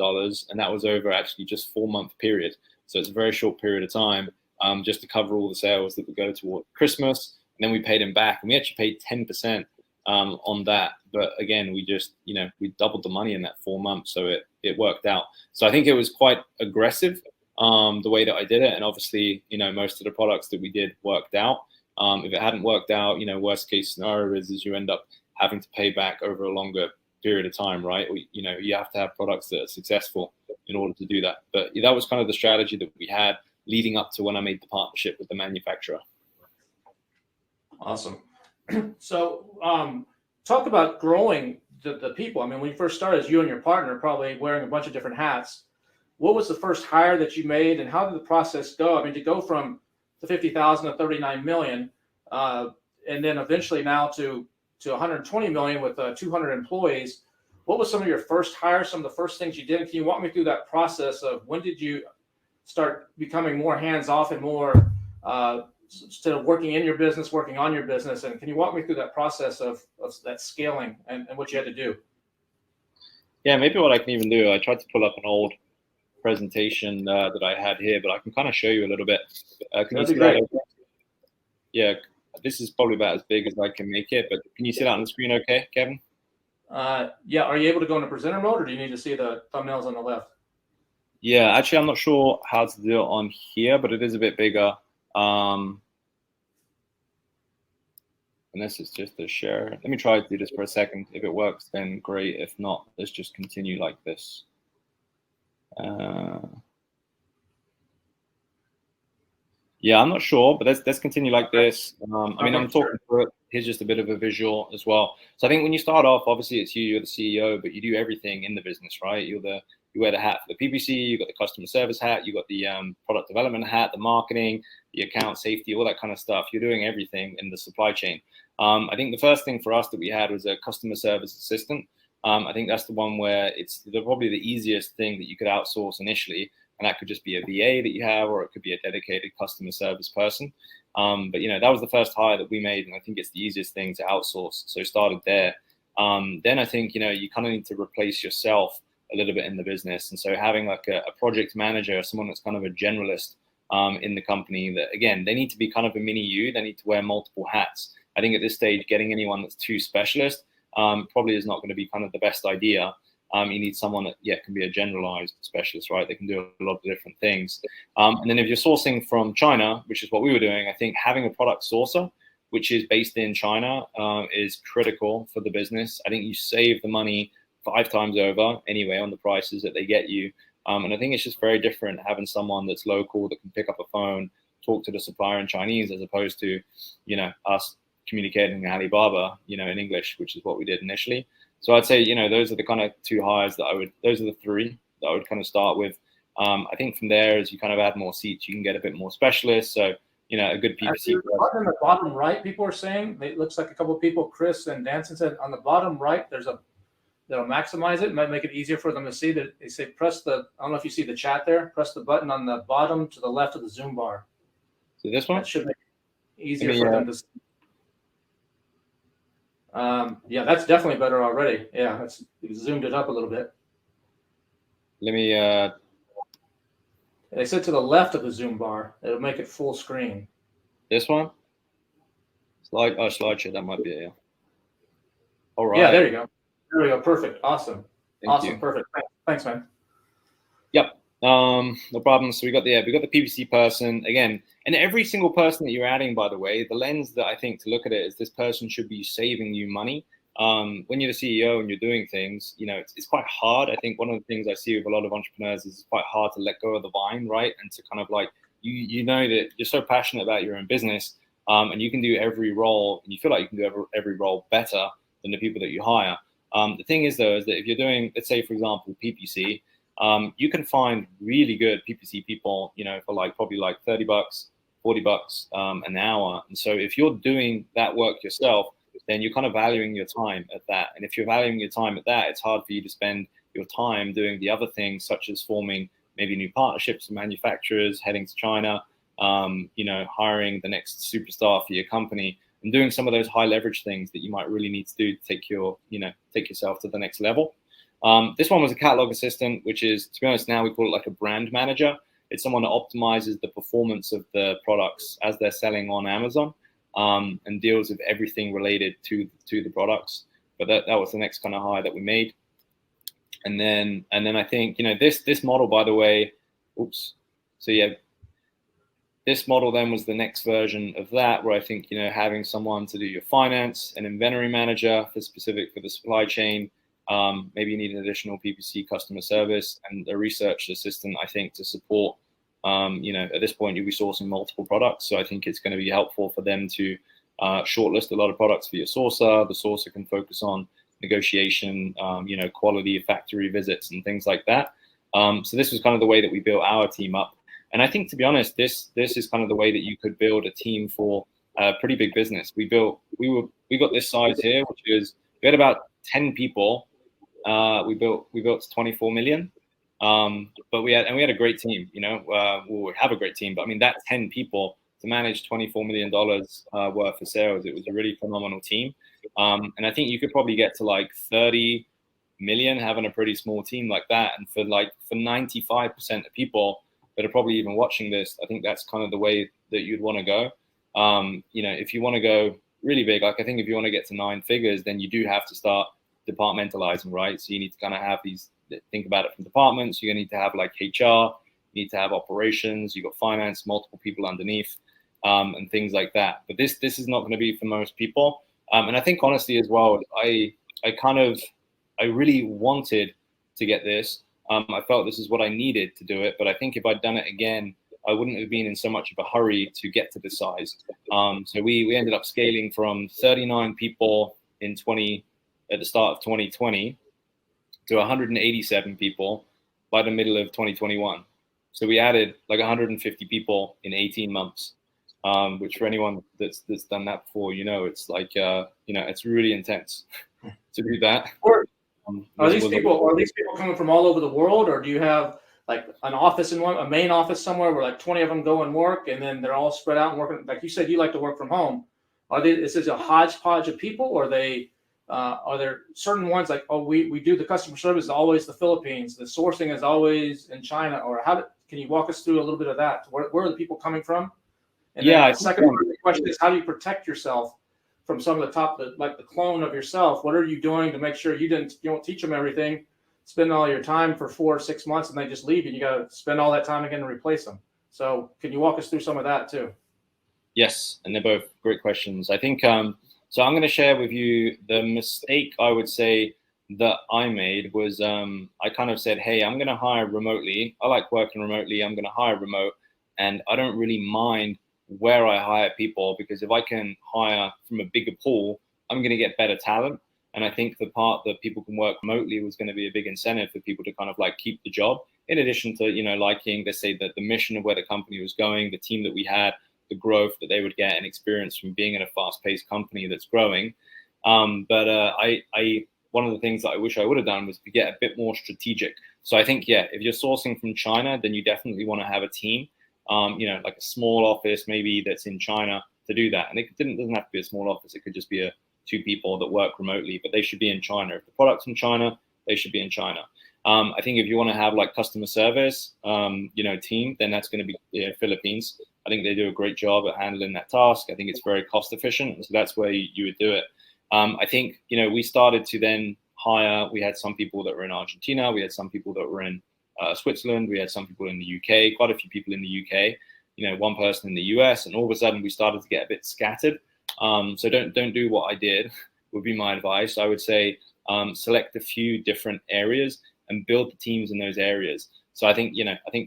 Speaker 2: that was over actually just 4-month period. So it's a very short period of time, just to cover all the sales that would go toward Christmas. And then we paid him back, and we actually paid 10% on that. But again, we just, we doubled the money in that 4 months. So it worked out. So I think it was quite aggressive, the way that I did it. And obviously, most of the products that we did worked out. If it hadn't worked out, worst case scenario is you end up having to pay back over a longer period of time, right? You have to have products that are successful in order to do that. But that was kind of the strategy that we had leading up to when I made the partnership with the manufacturer.
Speaker 1: Awesome. So talk about growing the people. I mean, when you first started, as you and your partner probably wearing a bunch of different hats, what was the first hire that you made, and how did the process go? I mean, to go from the 50,000 to 39 million, and then eventually now to 120 million with 200 employees. What was some of your first hires, some of the first things you did? Can you walk me through that process of when did you start becoming more hands-off and more, instead of working in your business, working on your business? And can you walk me through that process of that scaling and what you had to do?
Speaker 2: Yeah, maybe what I can even do, I tried to pull up an old presentation that I had here, but I can kind of show you a little bit. Can you see that? Yeah, this is probably about as big as I can make it, but can you see that on the screen okay, Kevin?
Speaker 1: Yeah, are you able to go into presenter mode, or do you need to see the thumbnails on the left?
Speaker 2: Yeah, actually, I'm not sure how to do it on here, but it is a bit bigger. Unless it's just a share. Let me try to do this for a second. If it works, then great. If not, let's just continue like this. Yeah, I'm not sure, but let's continue like this. I mean, I'm talking through it. Here's just a bit of a visual as well. So I think when you start off, obviously it's you're the CEO, but you do everything in the business, right? You wear the hat for the PPC, you got the customer service hat, you got the product development hat, the marketing, the account safety, all that kind of stuff. You're doing everything in the supply chain. I think the first thing for us that we had was a customer service assistant. I think that's the one where it's probably the easiest thing that you could outsource initially. And that could just be a VA that you have, or it could be a dedicated customer service person. But that was the first hire that we made, and I think it's the easiest thing to outsource. So started there. Then I think you kind of need to replace yourself a little bit in the business, and so having like a project manager, someone that's kind of a generalist in the company. That again, they need to be kind of a mini you. They need to wear multiple hats. I think at this stage, getting anyone that's too specialist probably is not going to be kind of the best idea. You need someone that can be a generalized specialist, right? They can do a lot of different things. And then if you're sourcing from China, which is what we were doing, I think having a product sourcer, which is based in China, is critical for the business. I think you save the money 5 times over anyway on the prices that they get you. And I think it's just very different having someone that's local that can pick up a phone, talk to the supplier in Chinese, as opposed to, us communicating in Alibaba, in English, which is what we did initially. So I'd say, those are the kind of 2 hires those are the 3 that I would kind of start with. I think from there, as you kind of add more seats, you can get a bit more specialists. So, a good PPC.
Speaker 1: On the bottom right, people are saying, it looks like a couple of people, Chris and Danson said, on the bottom right, that'll maximize it. Might make it easier for them to see that. They say, I don't know if you see the chat there, press the button on the bottom to the left of the Zoom bar.
Speaker 2: So this one?
Speaker 1: That should make it easier for them to see. That's definitely better already. Yeah, you zoomed it up a little bit.
Speaker 2: Let me.
Speaker 1: They said to the left of the Zoom bar. It'll make it full screen.
Speaker 2: This one? Slideshow. That might be it. Yeah. All right.
Speaker 1: Yeah, there you go. There we go. Perfect. Awesome.
Speaker 2: Thank you.
Speaker 1: Perfect. Thanks, man.
Speaker 2: Yep. No problem. So we got the PPC person again, and every single person that you're adding, by the way, the lens that I think to look at it is this person should be saving you money. When you're the CEO and you're doing things, it's quite hard. I think one of the things I see with a lot of entrepreneurs is it's quite hard to let go of the vine, right? And to kind of like, you know that you're so passionate about your own business, and you can do every role, and you feel like you can do every role better than the people that you hire. The thing is, though, is that if you're doing, let's say, for example, PPC, you can find really good PPC people, for probably like $30, $40 an hour. And so if you're doing that work yourself, then you're kind of valuing your time at that. And if you're valuing your time at that, it's hard for you to spend your time doing the other things, such as forming maybe new partnerships with manufacturers, heading to China, hiring the next superstar for your company, and doing some of those high leverage things that you might really need to do to take yourself to the next level. This one was a catalog assistant, which is, to be honest, now we call it like a brand manager. It's someone that optimizes the performance of the products as they're selling on Amazon, and deals with everything related to the products. But that was the next kind of hire that we made. And then I think, this model, by the way, this model then was the next version of that, where I think, having someone to do your finance, an inventory manager for the supply chain, maybe you need an additional PPC customer service, and a research assistant, I think, to support, at this point, you'll be sourcing multiple products. So I think it's going to be helpful for them to shortlist a lot of products for your sourcer. The sourcer can focus on negotiation, quality, factory visits, and things like that. So this was kind of the way that we built our team up. And I think, to be honest, this is kind of the way that you could build a team for a pretty big business. We got this size here, which is, we had about 10 people. We built 24 million. But we had a great team, we have a great team, but I mean, that 10 people to manage $24 million worth of sales, it was a really phenomenal team. And I think you could probably get to like 30 million having a pretty small team like that. And for 95% of people that are probably even watching this, I think that's kind of the way that you'd want to go. If you want to go really big, I think if you want to get to 9 figures, then you do have to start departmentalizing, right? So you need to kind of have think about it from departments. You're going to need to have like HR, you need to have operations, you've got finance, multiple people underneath. and things like that. But this is not going to be for most people. And I think honestly as well, I really wanted to get this. I felt this is what I needed to do it. But I think if I'd done it again, I wouldn't have been in so much of a hurry to get to the size. So we ended up scaling from 39 people at the start of 2020 to 187 people by the middle of 2021. So we added like 150 people in 18 months, which for anyone that's done that before, it's like, it's really intense to do that.
Speaker 1: Are these people coming from all over the world, or do you have like a main office somewhere where like 20 of them go and work, and then they're all spread out and working? Like you said, you like to work from home. Is this a hodgepodge of people, or are there certain ones like, oh, we do the customer service is always the Philippines, the sourcing is always in China, or can you walk us through a little bit of that? Where are the people coming from? And then the second part of the question is, how do you protect yourself from some of the top, like the clone of yourself? What are you doing to make sure you don't teach them everything, spend all your time for 4 or 6 months, and they just leave, and you got to spend all that time again to replace them? So can you walk us through some of that too?
Speaker 2: Yes, and they're both great questions. I think so. I'm going to share with you the mistake I would say that I made was I kind of said, hey, I'm going to hire remotely. I like working remotely. I'm going to hire remote, and I don't really mind where I hire people, because if I can hire from a bigger pool, I'm going to get better talent. And I think the part that people can work remotely was going to be a big incentive for people to kind of like keep the job, in addition to, liking, let's say, that the mission of where the company was going, the team that we had, the growth that they would get and experience from being in a fast-paced company that's growing. But one of the things that I wish I would have done was to get a bit more strategic. So I think, if you're sourcing from China, then you definitely want to have a team, like a small office maybe that's in China to do that. And it doesn't have to be a small office. It could just be 2 people that work remotely, but they should be in China. If the product's in China, they should be in China. I think if you want to have like customer service, team, then that's going to be Philippines. I think they do a great job at handling that task. I think it's very cost efficient. So that's where you would do it. I think, we started to then hire. We had some people that were in Argentina. We had some people that were in Switzerland. We had some people in the UK, quite a few people in the UK, one person in the US. And all of a sudden we started to get a bit scattered. So don't do what I did, would be my advice. I would say select a few different areas and build the teams in those areas. So I think,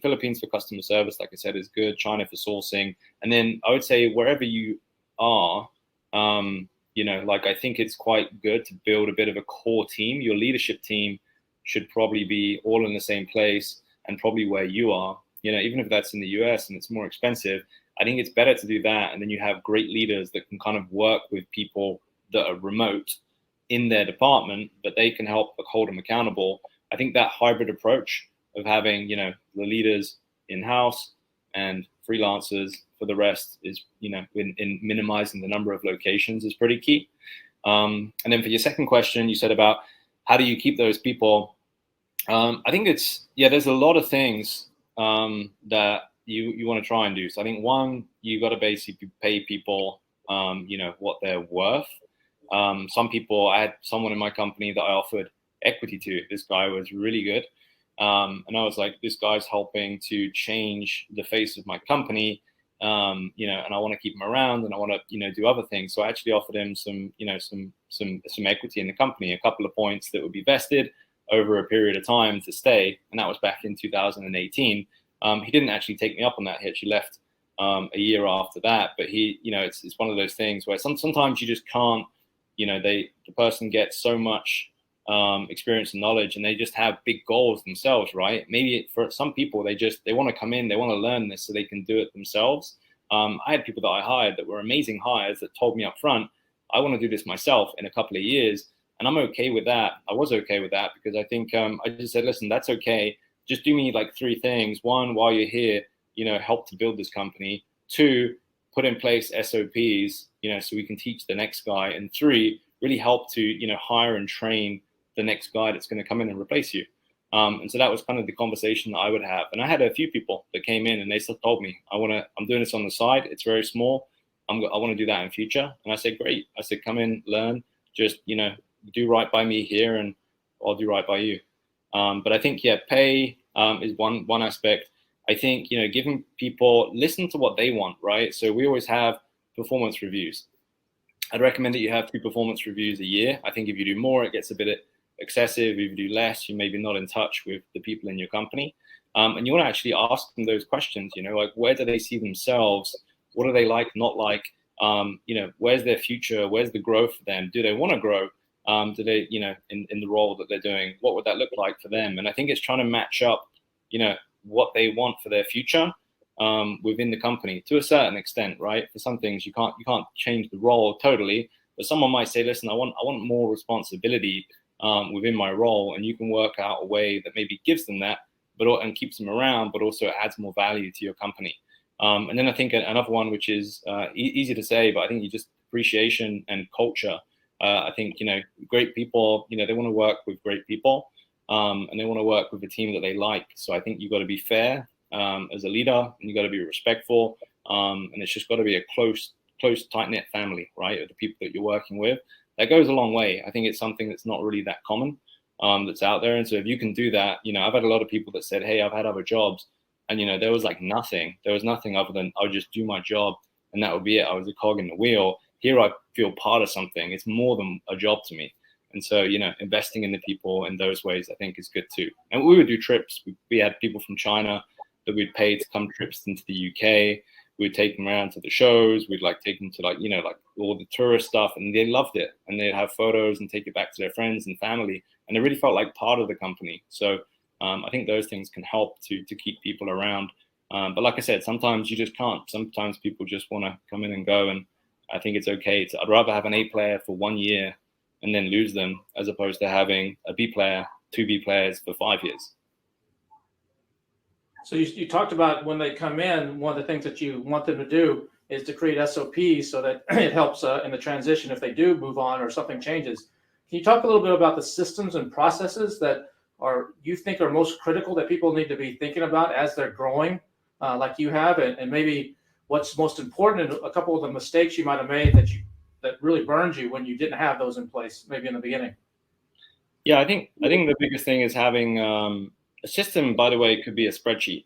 Speaker 2: Philippines for customer service, like I said, is good. China for sourcing. And then I would say wherever you are, I think it's quite good to build a bit of a core team. Your leadership team should probably be all in the same place and probably where you are, even if that's in the US and it's more expensive. I think it's better to do that. And then you have great leaders that can kind of work with people that are remote in their department, but they can help hold them accountable. I think that hybrid approach of having, the leaders in-house and freelancers for the rest is, in minimizing the number of locations is pretty key. And then for your second question, you said about how do you keep those people? I think there's a lot of things that you want to try and do. So I think one, you got to basically pay people, what they're worth. Some people, I had someone in my company that I offered equity to. This guy was really good. And I was like, this guy's helping to change the face of my company, and I want to keep him around and I want to, do other things. So I actually offered him some equity in the company, a couple of points that would be vested over a period of time to stay. And that was back in 2018. He didn't actually take me up on that. He actually left a year after that. But he, it's one of those things where sometimes you just can't, the person gets so much experience and knowledge, and they just have big goals themselves, right? Maybe for some people, they want to come in, they want to learn this so they can do it themselves. I had people that I hired that were amazing hires that told me up front, I want to do this myself in a couple of years. And I'm okay with that. I was okay with that because I think I just said, listen, that's okay. Just do me like 3 things. 1, while you're here, help to build this company. 2, put in place SOPs, so we can teach the next guy. And 3, really help to, hire and train the next guy that's going to come in and replace you. And so that was kind of the conversation that I would have. And I had a few people that came in and they still told me, I'm doing this on the side. It's very small. I want to do that in future. And I said, great. I said, come in, learn, just, do right by me here and I'll do right by you. But I think, pay is one aspect. I think, giving people, listen to what they want, right? So we always have performance reviews. I'd recommend that you have 2 performance reviews a year. I think if you do more, it gets a bit excessive. If you do less, you're maybe not in touch with the people in your company. And you want to actually ask them those questions, like where do they see themselves? What do they like, not like? Where's their future? Where's the growth for them? Do they want to grow? Do they, in the role that they're doing, what would that look like for them? And I think it's trying to match up, what they want for their future within the company to a certain extent, right? For some things you can't change the role totally, but someone might say, listen, I want more responsibility within my role, and you can work out a way that maybe gives them that, and keeps them around, but also adds more value to your company. And then I think another one, which is easy to say, but I think you just appreciation and culture. I think, great people, they want to work with great people, and they want to work with a team that they like. So I think you've got to be fair as a leader, and you've got to be respectful. And it's just got to be a close, tight-knit family, right, of the people that you're working with. That goes a long way. I think it's something that's not really that common that's out there. And so if you can do that, I've had a lot of people that said, hey, I've had other jobs, and, there was like nothing. There was nothing other than I would just do my job, and that would be it. I was a cog in the wheel. Here I feel part of something. It's more than a job to me. And so, investing in the people in those ways, I think is good too. And we would do trips. We had people from China that we'd pay to come trips into the UK. We'd take them around to the shows. We'd take them to like all the tourist stuff, and they loved it. And they'd have photos and take it back to their friends and family. And they really felt like part of the company. So I think those things can help to keep people around. But like I said, sometimes you just can't. Sometimes people just want to come in and go. And I think it's okay I'd rather have an A player for 1 year and then lose them, as opposed to having a B player, 2 B players for 5 years.
Speaker 1: So you talked about when they come in, one of the things that you want them to do is to create SOPs so that it helps in the transition if they do move on or something changes. Can you talk a little bit about the systems and processes that you think are most critical that people need to be thinking about as they're growing, like you have, and maybe what's most important, and a couple of the mistakes you might have made that really burned you when you didn't have those in place, maybe in the beginning?
Speaker 2: Yeah, I think the biggest thing is having a system. By the way, could be a spreadsheet.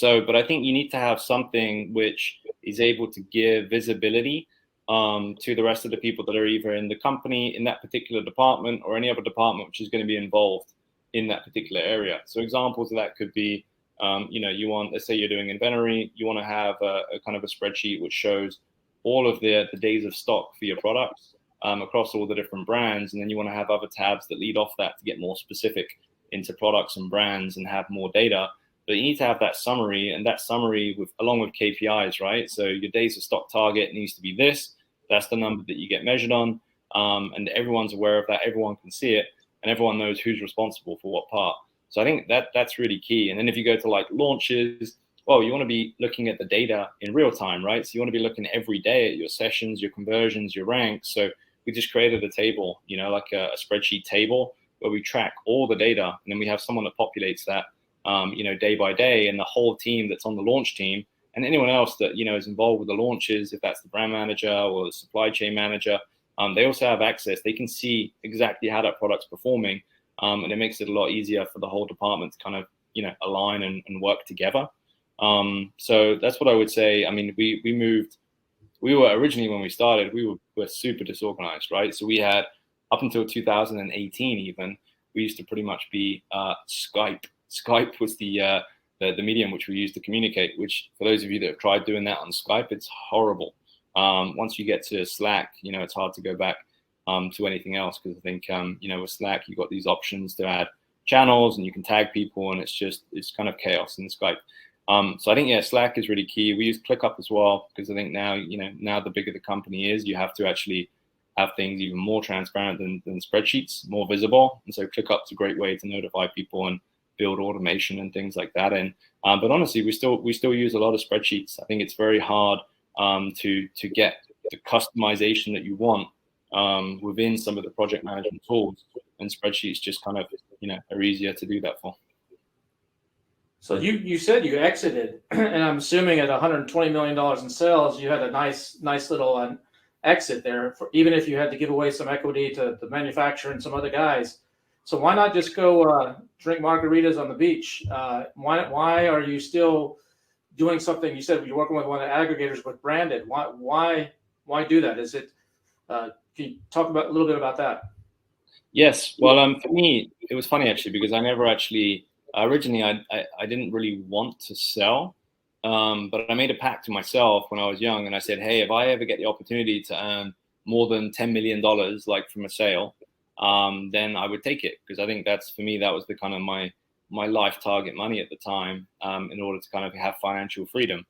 Speaker 2: But I think you need to have something which is able to give visibility to the rest of the people that are either in the company, in that particular department, or any other department which is going to be involved in that particular area. So examples of that could be, you want, let's say you're doing inventory, you want to have a kind of a spreadsheet which shows all of the days of stock for your products across all the different brands. And then you want to have other tabs that lead off that to get more specific into products and brands and have more data. But you need to have that summary, and that summary along with KPIs, right? So your days of stock target needs to be this. That's the number that you get measured on. And everyone's aware of that. Everyone can see it, and everyone knows who's responsible for what part. So I think that's really key. And then if you go to like launches, well, you want to be looking at the data in real time, right? So you want to be looking every day at your sessions, your conversions, your ranks. So we just created a table, like a spreadsheet table where we track all the data, and then we have someone that populates that, day by day, and the whole team that's on the launch team, and anyone else that, is involved with the launches, if that's the brand manager or the supply chain manager, they also have access. They can see exactly how that product's performing, and it makes it a lot easier for the whole department to kind of, align and work together. So that's what I would say. I mean, we were originally, when we started, we were super disorganized, right? So we had, up until 2018 even, we used to pretty much be Skype. Skype was the medium which we used to communicate, which, for those of you that have tried doing that on Skype, it's horrible. Once you get to Slack, it's hard to go back to anything else, because I think, with Slack, you've got these options to add channels and you can tag people, and it's kind of chaos in Skype. So I think, Slack is really key. We use ClickUp as well, because I think now the bigger the company is, you have to actually have things even more transparent than spreadsheets, more visible. And so ClickUp's a great way to notify people and build automation and things like that. And but honestly, we still use a lot of spreadsheets. I think it's very hard to get the customization that you want within some of the project management tools, and spreadsheets just kind of are easier to do that for.
Speaker 1: So you said you exited, and I'm assuming at $120 million in sales, you had a nice little exit there, even if you had to give away some equity to the manufacturer and some other guys. So why not just go drink margaritas on the beach? Why are you still doing something? You said you're working with one of the aggregators with branded. Why do that? Is it? Can you talk about a little bit about that?
Speaker 2: Yes. Well, for me, it was funny actually because I never actually originally I didn't really want to sell, but I made a pact to myself when I was young, and I said, hey, if I ever get the opportunity to earn more than $10 million, like from a sale, then I would take it, because I think that's, for me, that was the kind of my life target money at the time, in order to kind of have financial freedom.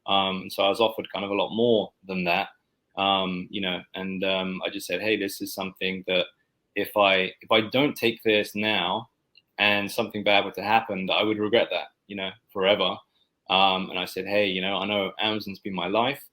Speaker 2: So I was offered kind of a lot more than that, and I just said, hey, this is something that if I don't take this now and something bad were to happen, I would regret that, forever. And I said, hey, I know Amazon's been my life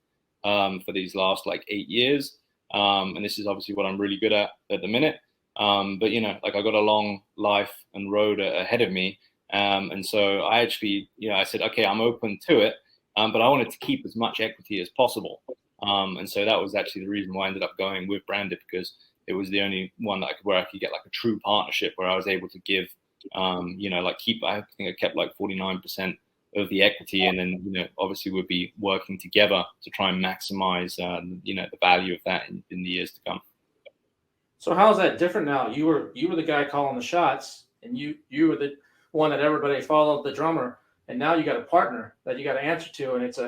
Speaker 2: for these last like 8 years. And this is obviously what I'm really good at the minute. But, like, I got a long life and road ahead of me. And so I actually, I said, okay, I'm open to it, but I wanted to keep as much equity as possible. And so that was actually the reason why I ended up going with branded, because it was the only one that where I could get like a true partnership where I was able to give, like I think I kept like 49% of the equity, and then, obviously we'd be working together to try and maximize, the value of that in the years to come.
Speaker 1: So how is that different now? You were the guy calling the shots, and you were the one that everybody followed, the drummer, and now you got a partner that you got to answer to, and it's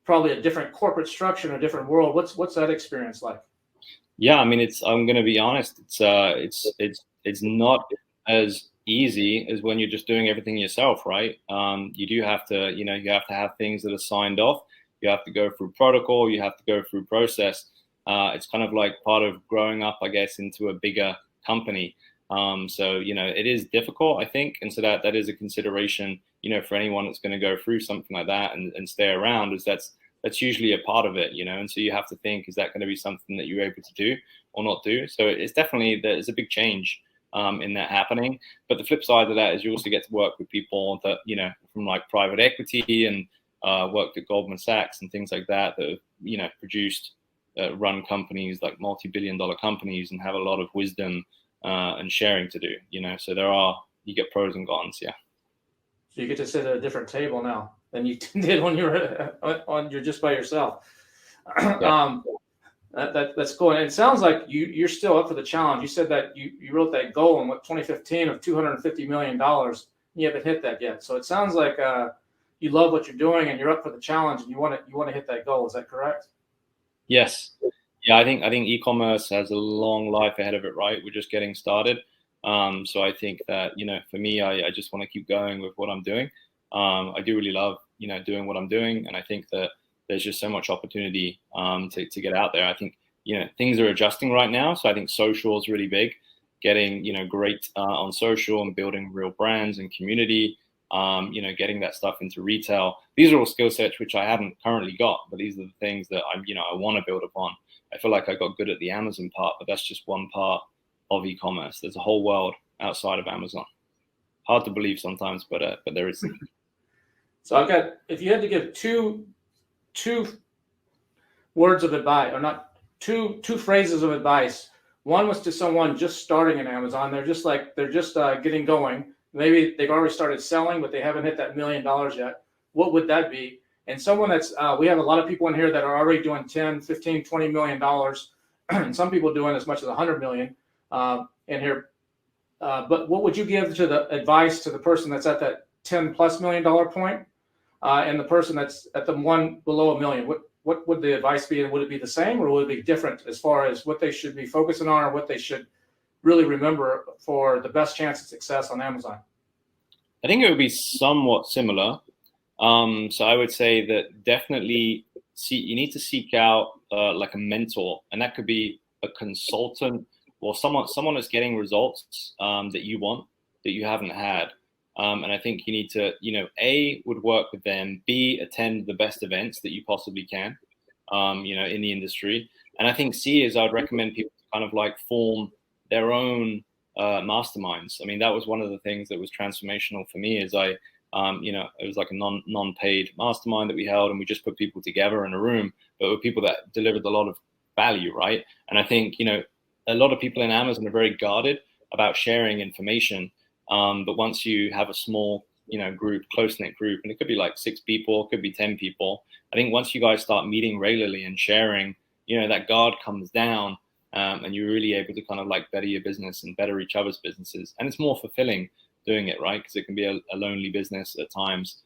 Speaker 1: probably a different corporate structure in a different world. What's that experience like?
Speaker 2: Yeah, I mean, I'm going to be honest. It's not as easy as when you're just doing everything yourself, right? You do have to, you have to have things that are signed off. You have to go through protocol. You have to go through process. It's kind of like part of growing up, I guess, into a bigger company. So, it is difficult, I think. And so that is a consideration, for anyone that's going to go through something like that and stay around, is that's usually a part of it, and so you have to think, is that going to be something that you're able to do or not do? So it's definitely, there's a big change in that happening. But the flip side of that is you also get to work with people that, from like private equity and worked at Goldman Sachs and things like that have, produced, run companies like multi-billion-dollar companies and have a lot of wisdom and sharing to do, so you get pros and cons. Yeah.
Speaker 1: So you get to sit at a different table now than you did when you're just by yourself.
Speaker 2: Yeah.
Speaker 1: That's cool. And it sounds like you're still up for the challenge. You said that you wrote that goal in 2015 of $250 million. You haven't hit that yet. So it sounds like you love what you're doing and you're up for the challenge and you want to hit that goal. Is that correct?
Speaker 2: Yes. Yeah, I think e-commerce has a long life ahead of it, right? We're just getting started. So I think that, for me, I just want to keep going with what I'm doing. I do really love, doing what I'm doing. And I think that there's just so much opportunity to get out there. I think, things are adjusting right now. So I think social is really big, getting, great on social and building real brands and community, getting that stuff into retail. These are all skill sets which I haven't currently got, but these are the things that I want to build upon. I feel like I got good at the Amazon part, but that's just one part of e-commerce. There's a whole world outside of Amazon. Hard to believe sometimes, but there is.
Speaker 1: So if you had to give two words of advice, or not two phrases of advice. One was to someone just starting in Amazon. They're just getting going. Maybe they've already started selling, but they haven't hit that $1 million yet. What would that be? And someone we have a lot of people in here that are already doing 10, 15, $20 million, and some people doing as much as 100 million in here. But what would you give to the advice to the person that's at that $10+ million point, and the person that's at the one below $1 million? What would the advice be, and would it be the same, or would it be different as far as what they should be focusing on, or what they should really remember for the best chance of success on Amazon?
Speaker 2: I think it would be somewhat similar. So I would say that definitely you need to seek out like a mentor, and that could be a consultant or someone that's getting results that you want, that you haven't had. And I think you need to, A, would work with them, B, attend the best events that you possibly can, in the industry. And I think C is I'd recommend people to kind of like form their own masterminds. I mean, that was one of the things that was transformational for me is it was like a non-paid mastermind that we held, and we just put people together in a room, but with people that delivered a lot of value, right? And I think, a lot of people in Amazon are very guarded about sharing information. But once you have a small, group, close-knit group, and it could be like 6 people, it could be 10 people. I think once you guys start meeting regularly and sharing, that guard comes down, and you're really able to kind of like better your business and better each other's businesses. And it's more fulfilling doing it, right? Because it can be a lonely business at times,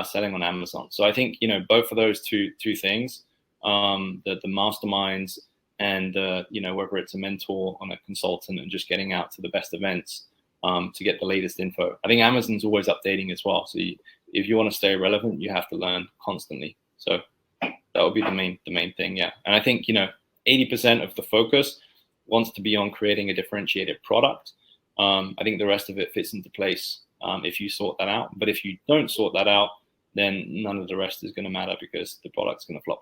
Speaker 2: selling on Amazon. So I think, both of those two things, the masterminds and, whether it's a mentor on a consultant and just getting out to the best events, to get the latest info. I think Amazon's always updating as well. So if you want to stay relevant, you have to learn constantly. So that would be the main thing. Yeah. And I think, 80% of the focus wants to be on creating a differentiated product. I think the rest of it fits into place if you sort that out. But if you don't sort that out, then none of the rest is going to matter because the product's going to flop.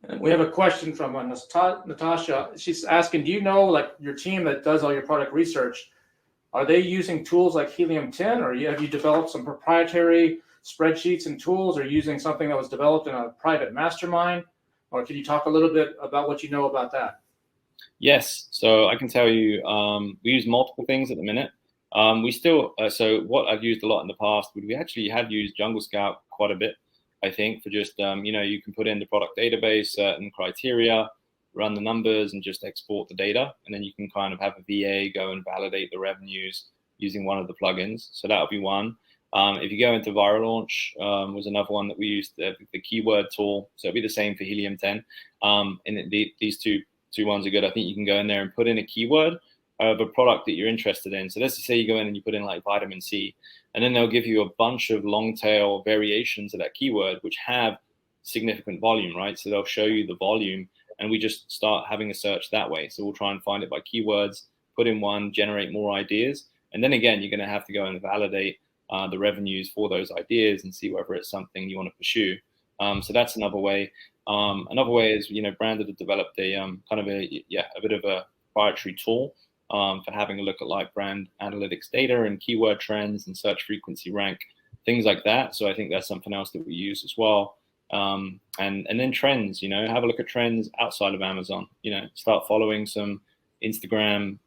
Speaker 1: And we have a question from Natasha. She's asking, do you know, like your team that does all your product research, are they using tools like Helium 10, or have you developed some proprietary spreadsheets and tools, or using something that was developed in a private mastermind? Or can you talk a little bit about what you know about that?
Speaker 2: Yes, so I can tell you, we use multiple things at the minute. We still, so what I've used a lot in the past, we actually have used Jungle Scout quite a bit, I think, for just, you can put in the product database, certain criteria, run the numbers and just export the data. And then you can kind of have a VA go and validate the revenues using one of the plugins. So that would be one. If you go into Viral Launch, was another one that we used, the keyword tool. So it'd be the same for Helium 10. And these two ones are good. I think you can go in there and put in a keyword of a product that you're interested in. So let's just say you go in and you put in like vitamin C, and then they'll give you a bunch of long tail variations of that keyword, which have significant volume, right? So they'll show you the volume, and we just start having a search that way. So we'll try and find it by keywords, put in one, generate more ideas. And then again, you're going to have to go and validate the revenues for those ideas and see whether it's something you want to pursue. So that's another way. Another way is, Branded had developed a kind of a bit of a proprietary tool for having a look at like brand analytics data and keyword trends and search frequency rank, things like that. So I think that's something else that we use as well. And then trends, have a look at trends outside of Amazon, start following some Instagram,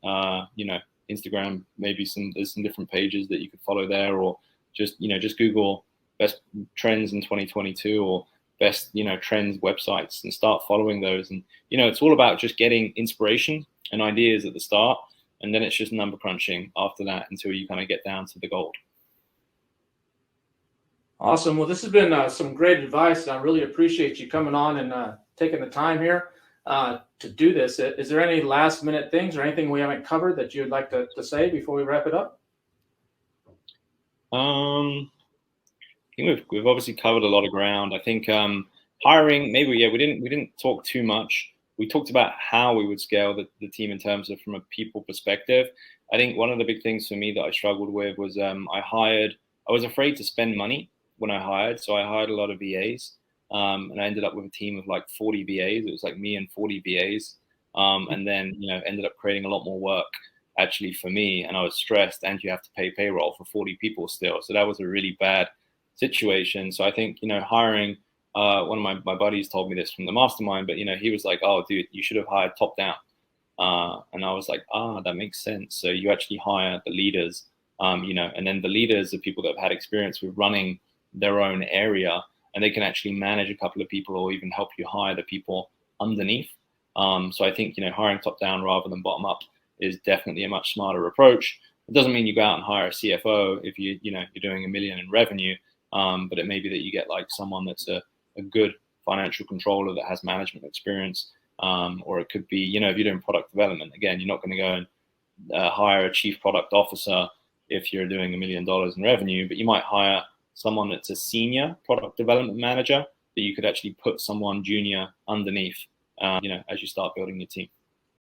Speaker 2: Instagram, maybe there's some different pages that you could follow there, or just Google best trends in 2022 or best, trends websites and start following those. And, it's all about just getting inspiration and ideas at the start. And then it's just number crunching after that until you kind of get down to the gold.
Speaker 1: Awesome. Well, this has been some great advice. I really appreciate you coming on and taking the time here to do this. Is there any last minute things or anything we haven't covered that you'd like to say before we wrap it up?
Speaker 2: I think we've obviously covered a lot of ground. I think hiring, maybe, we didn't talk too much. We talked about how we would scale the team in terms of from a people perspective. I think one of the big things for me that I struggled with was I was afraid to spend money when I hired. So I hired a lot of VAs, and I ended up with a team of like 40 VAs. It was like me and 40 VAs. And then, ended up creating a lot more work actually for me, and I was stressed, and you have to pay payroll for 40 people still. So that was a really bad situation. So I think, hiring, one of my buddies told me this from the mastermind, but, he was like, oh, dude, you should have hired top down. And I was like, that makes sense. So you actually hire the leaders, and then the leaders are people that have had experience with running their own area, and they can actually manage a couple of people or even help you hire the people underneath. So I think, hiring top down rather than bottom up is definitely a much smarter approach. It doesn't mean you go out and hire a CFO if you're doing $1 million in revenue, but it may be that you get like someone that's a good financial controller that has management experience, or it could be, if you're doing product development, again, you're not going to go and hire a chief product officer if you're doing $1 million in revenue, but you might hire someone that's a senior product development manager that you could actually put someone junior underneath, as you start building your team.